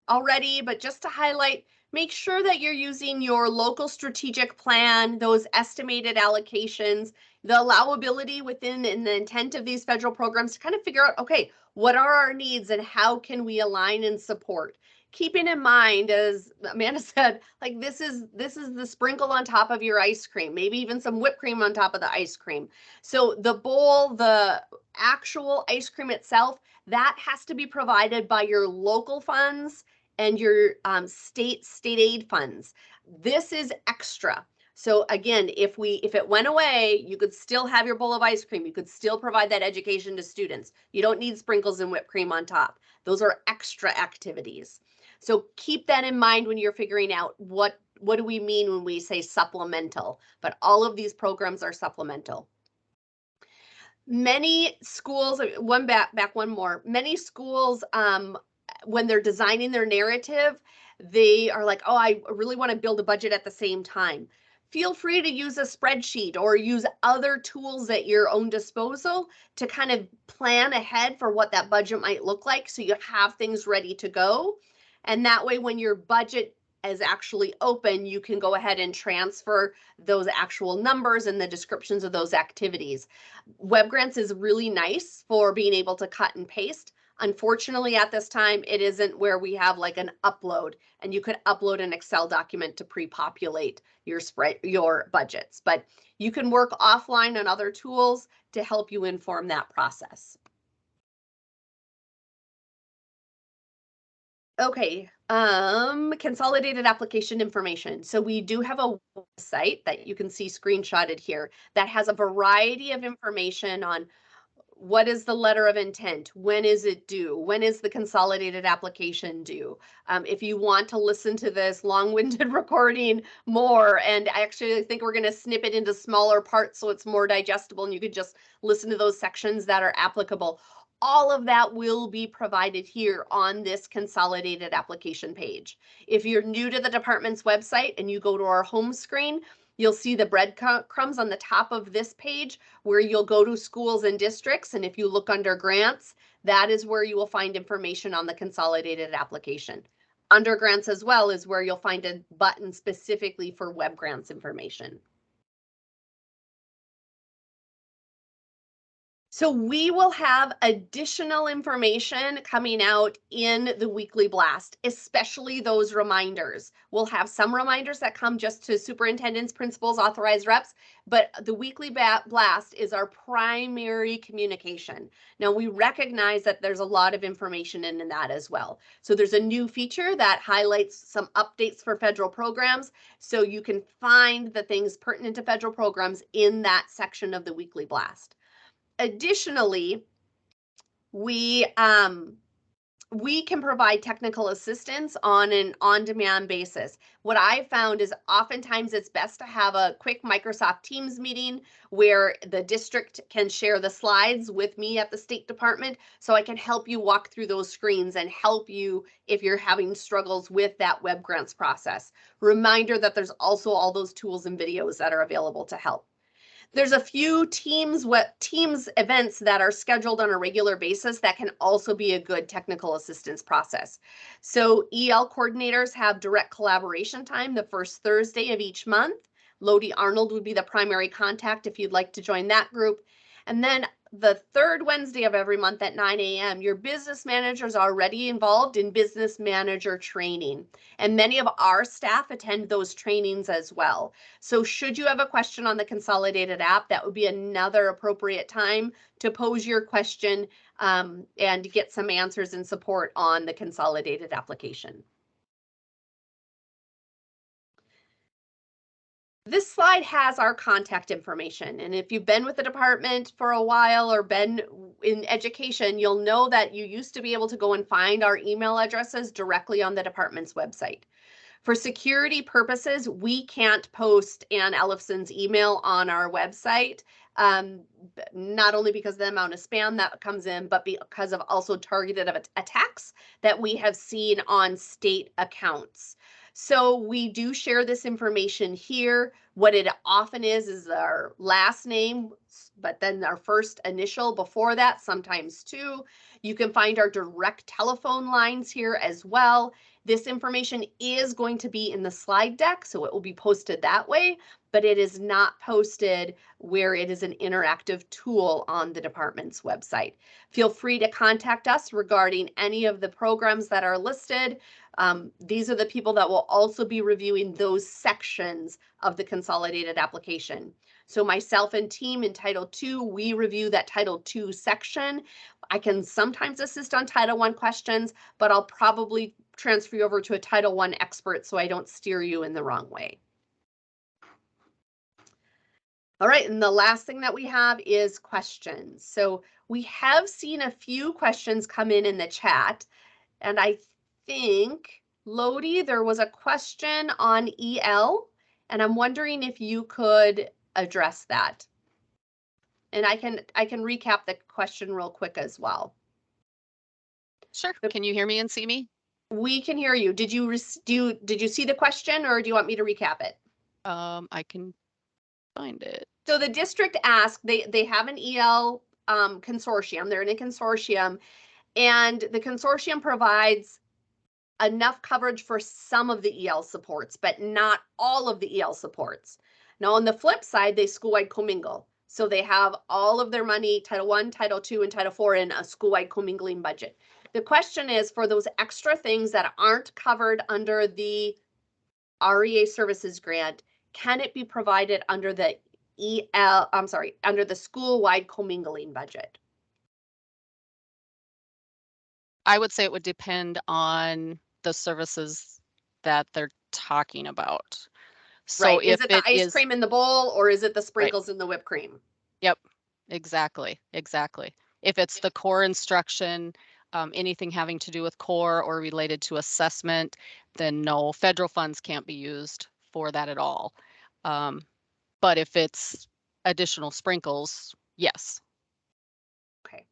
already, but just to highlight, make sure that you're using your local strategic plan, those estimated allocations, the allowability within and the intent of these federal programs to kind of figure out, okay, what are our needs and how can we align and support? Keeping in mind, as Amanda said, like this is the sprinkle on top of your ice cream, maybe even some whipped cream on top of the ice cream. So the bowl, the actual ice cream itself, that has to be provided by your local funds and your state aid funds. This is extra. So again, if it went away, you could still have your bowl of ice cream. You could still provide that education to students. You don't need sprinkles and whipped cream on top. Those are extra activities. So keep that in mind when you're figuring out what do we mean when we say supplemental, but all of these programs are supplemental. Many schools, many schools, when they're designing their narrative, they are like, oh, I really want to build a budget at the same time. Feel free to use a spreadsheet or use other tools at your own disposal to kind of plan ahead for what that budget might look like, so you have things ready to go. And that way, when your budget is actually open, you can go ahead and transfer those actual numbers and the descriptions of those activities. Web Grants is really nice for being able to cut and paste. Unfortunately, at this time, it isn't where we have like an upload, and you could upload an Excel document to pre-populate your budgets, but you can work offline on other tools to help you inform that process. Okay, Consolidated application information. So we do have a website that you can see screenshotted here that has a variety of information on what is the letter of intent, when is it due, when is the consolidated application due. If you want to listen to this long-winded recording more, and actually I think we're going to snip it into smaller parts so it's more digestible and you could just listen to those sections that are applicable. All of that will be provided here on this consolidated application page. If you're new to the department's website and you go to our home screen, you'll see the breadcrumbs on the top of this page where you'll go to schools and districts. And if you look under grants, that is where you will find information on the consolidated application. Under grants as well is where you'll find a button specifically for web grants information. So we will have additional information coming out in the weekly blast, especially those reminders. We'll have some reminders that come just to superintendents, principals, authorized reps, but the weekly blast is our primary communication. Now we recognize that there's a lot of information in that as well. So there's a new feature that highlights some updates for federal programs. So you can find the things pertinent to federal programs in that section of the weekly blast. Additionally, we can provide technical assistance on an on-demand basis. What I've found is oftentimes it's best to have a quick Microsoft Teams meeting where the district can share the slides with me at the State Department so I can help you walk through those screens and help you if you're having struggles with that web grants process. Reminder that there's also all those tools and videos that are available to help. There's a few Teams events that are scheduled on a regular basis that can also be a good technical assistance process. So EL coordinators have direct collaboration time the first Thursday of each month. Lodi Arnold would be the primary contact if you'd like to join that group. And then the third Wednesday of every month at 9 a.m., your business managers are already involved in business manager training. And many of our staff attend those trainings as well. So should you have a question on the consolidated app, that would be another appropriate time to pose your question and get some answers and support on the consolidated application. This slide has our contact information, and if you've been with the department for a while or been in education, you'll know that you used to be able to go and find our email addresses directly on the department's website. For security purposes, we can't post Ann Ellefson's email on our website, not only because of the amount of spam that comes in, but because of also targeted attacks that we have seen on state accounts. So we do share this information here. What it often is our last name, but then our first initial before that, sometimes two. You can find our direct telephone lines here as well. This information is going to be in the slide deck, so it will be posted that way, but it is not posted where it is an interactive tool on the department's website. Feel free to contact us regarding any of the programs that are listed. These are the people that will also be reviewing those sections of the consolidated application. So myself and team in Title II, we review that Title II section. I can sometimes assist on Title I questions, but I'll probably transfer you over to a Title I expert so I don't steer you in the wrong way. All right, and the last thing that we have is questions. So we have seen a few questions come in the chat, and I think, Lodi, there was a question on EL, and I'm wondering if you could address that. And I can recap the question real quick as well. Sure. Can you hear me and see me? We can hear you. Did you see the question, or do you want me to recap it? I can find it. So the district asked, they have an EL consortium. They're in a consortium, and the consortium provides enough coverage for some of the EL supports, but not all of the EL supports. Now, on the flip side, they school-wide commingle. So they have all of their money, Title I, Title II, and Title IV in a school-wide commingling budget. The question is, for those extra things that aren't covered under the REA services grant, can it be provided under the under the school-wide commingling budget? I would say it would depend on the services that they're talking about. So right. if Is it the ice cream in the bowl, or is it the sprinkles in the whipped cream? Yep, exactly. If it's the core instruction, anything having to do with core or related to assessment, then no, federal funds can't be used for that at all. But if it's additional sprinkles, yes. Okay.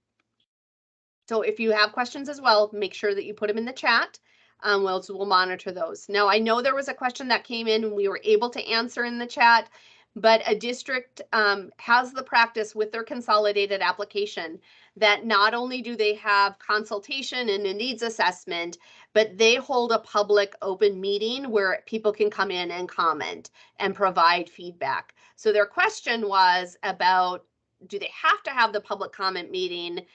So if you have questions as well, make sure that you put them in the chat. We'll monitor those. Now, I know there was a question that came in and we were able to answer in the chat, but a district has the practice with their consolidated application that not only do they have consultation and a needs assessment, but they hold a public open meeting where people can come in and comment and provide feedback. So their question was about, do they have to have the public comment meeting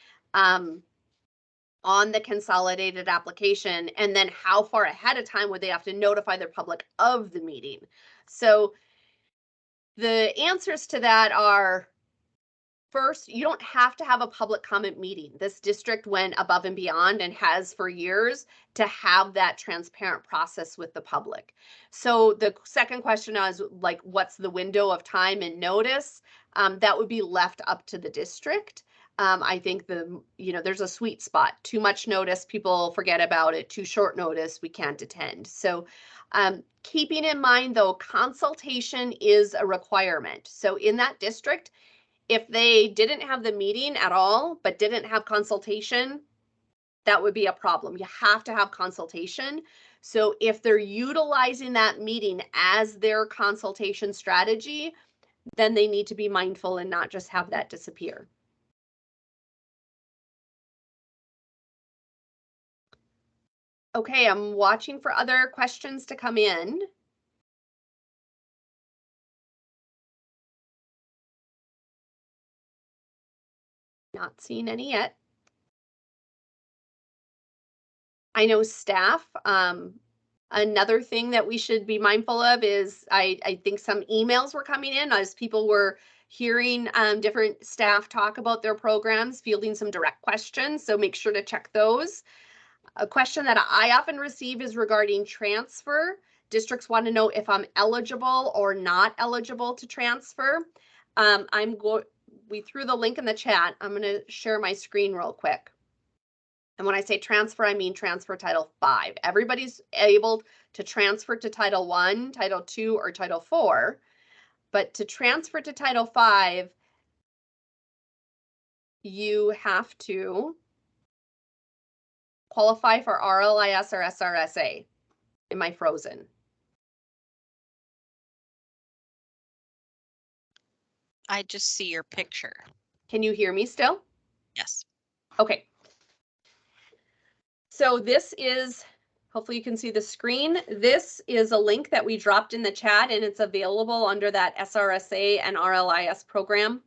on the consolidated application, and then how far ahead of time would they have to notify their public of the meeting? So the answers to that are, first, you don't have to have a public comment meeting. This district went above and beyond and has for years to have that transparent process with the public. So the second question is, like, what's the window of time and notice? That would be left up to the district. I think there's a sweet spot. Too much notice, people forget about it. Too short notice, we can't attend. So keeping in mind, though, consultation is a requirement. So in that district, if they didn't have the meeting at all, but didn't have consultation, that would be a problem. You have to have consultation. So if they're utilizing that meeting as their consultation strategy, then they need to be mindful and not just have that disappear. Okay, I'm watching for other questions to come in. Not seeing any yet. I know staff, another thing that we should be mindful of is I think some emails were coming in as people were hearing different staff talk about their programs, fielding some direct questions. So make sure to check those. A question that I often receive is regarding transfer. Districts want to know if I'm eligible or not eligible to transfer. We threw the link in the chat. I'm going to share my screen real quick. And when I say transfer, I mean transfer Title V. Everybody's able to transfer to Title I, Title II, or Title IV. But to transfer to Title V, you have to qualify for RLIS or SRSA. Am I frozen? I just see your picture. Can you hear me still? Yes. Okay. So this is, hopefully you can see the screen. This is a link that we dropped in the chat, and it's available under that SRSA and RLIS program.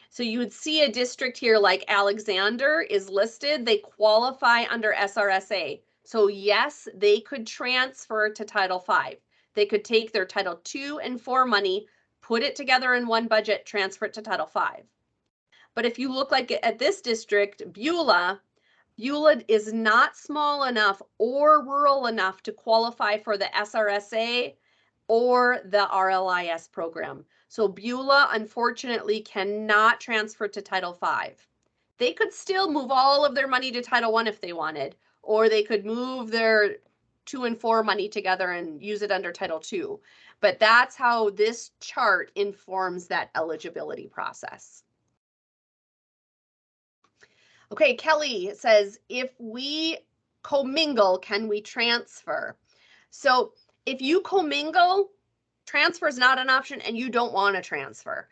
So you would see a district here like Alexander is listed. They qualify under SRSA. So yes, they could transfer to Title V. They could take their Title II and IV money, put it together in one budget, transfer it to Title V. But if you look like at this district, Beulah is not small enough or rural enough to qualify for the SRSA or the RLIS program. So Beulah, unfortunately, cannot transfer to Title V. They could still move all of their money to Title I if they wanted, or they could move their 2 and 4 money together and use it under Title II. But that's how this chart informs that eligibility process. Okay, Kelly says, if we commingle, can we transfer? So if you commingle, transfer is not an option and you don't want to transfer.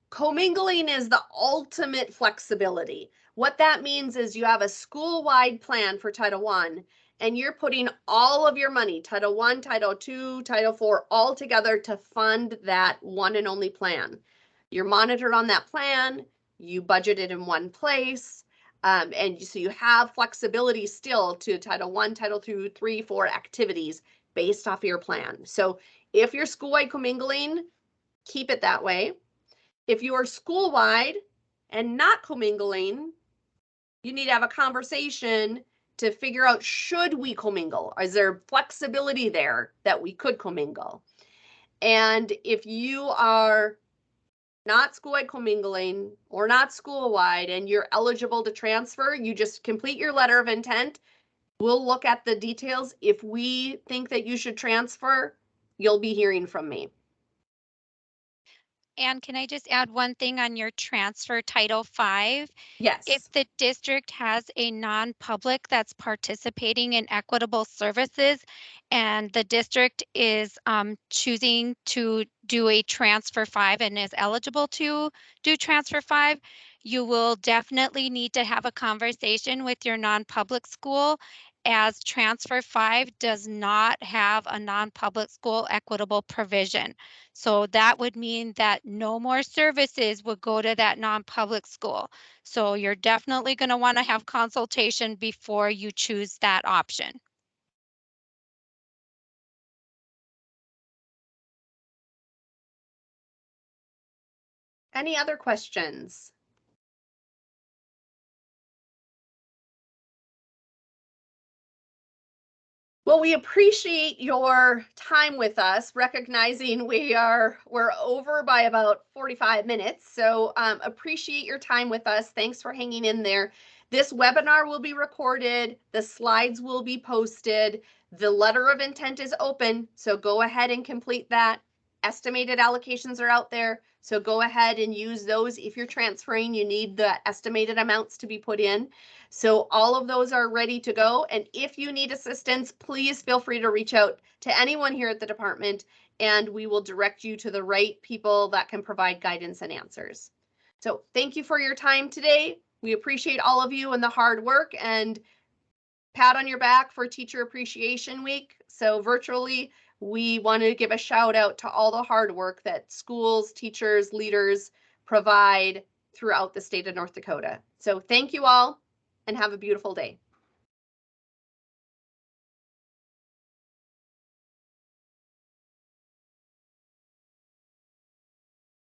Commingling is the ultimate flexibility. What that means is you have a school-wide plan for Title I, and you're putting all of your money, Title I, Title II, Title IV, all together to fund that one and only plan. You're monitored on that plan, you budget it in one place, and so you have flexibility still to Title I, Title II, III, IV activities based off of your plan. So if you're school-wide commingling, keep it that way. If you are school-wide and not commingling, you need to have a conversation to figure out, should we commingle? Is there flexibility there that we could commingle? And if you are not school-wide commingling or not school-wide and you're eligible to transfer, you just complete your letter of intent. We'll look at the details. If we think that you should transfer, you'll be hearing from me. And can I just add one thing on your transfer Title V? Yes. If the district has a non-public that's participating in equitable services and the district is choosing to do a transfer 5 and is eligible to do transfer 5, you will definitely need to have a conversation with your non-public school, as transfer 5 does not have a non-public school equitable provision. So that would mean that no more services would go to that non-public school. So you're definitely going to want to have consultation before you choose that option. Any other questions? Well, we appreciate your time with us, recognizing we're over by about 45 minutes. So appreciate your time with us. Thanks for hanging in there. This webinar will be recorded. The slides will be posted. The letter of intent is open, so go ahead and complete that. Estimated allocations are out there, so go ahead and use those. If you're transferring, you need the estimated amounts to be put in. So all of those are ready to go. And if you need assistance, please feel free to reach out to anyone here at the department, and we will direct you to the right people that can provide guidance and answers. So thank you for your time today. We appreciate all of you and the hard work, and pat on your back for Teacher Appreciation Week. So virtually, we want to give a shout out to all the hard work that schools, teachers, leaders provide throughout the state of North Dakota. So thank you all, and have a beautiful day.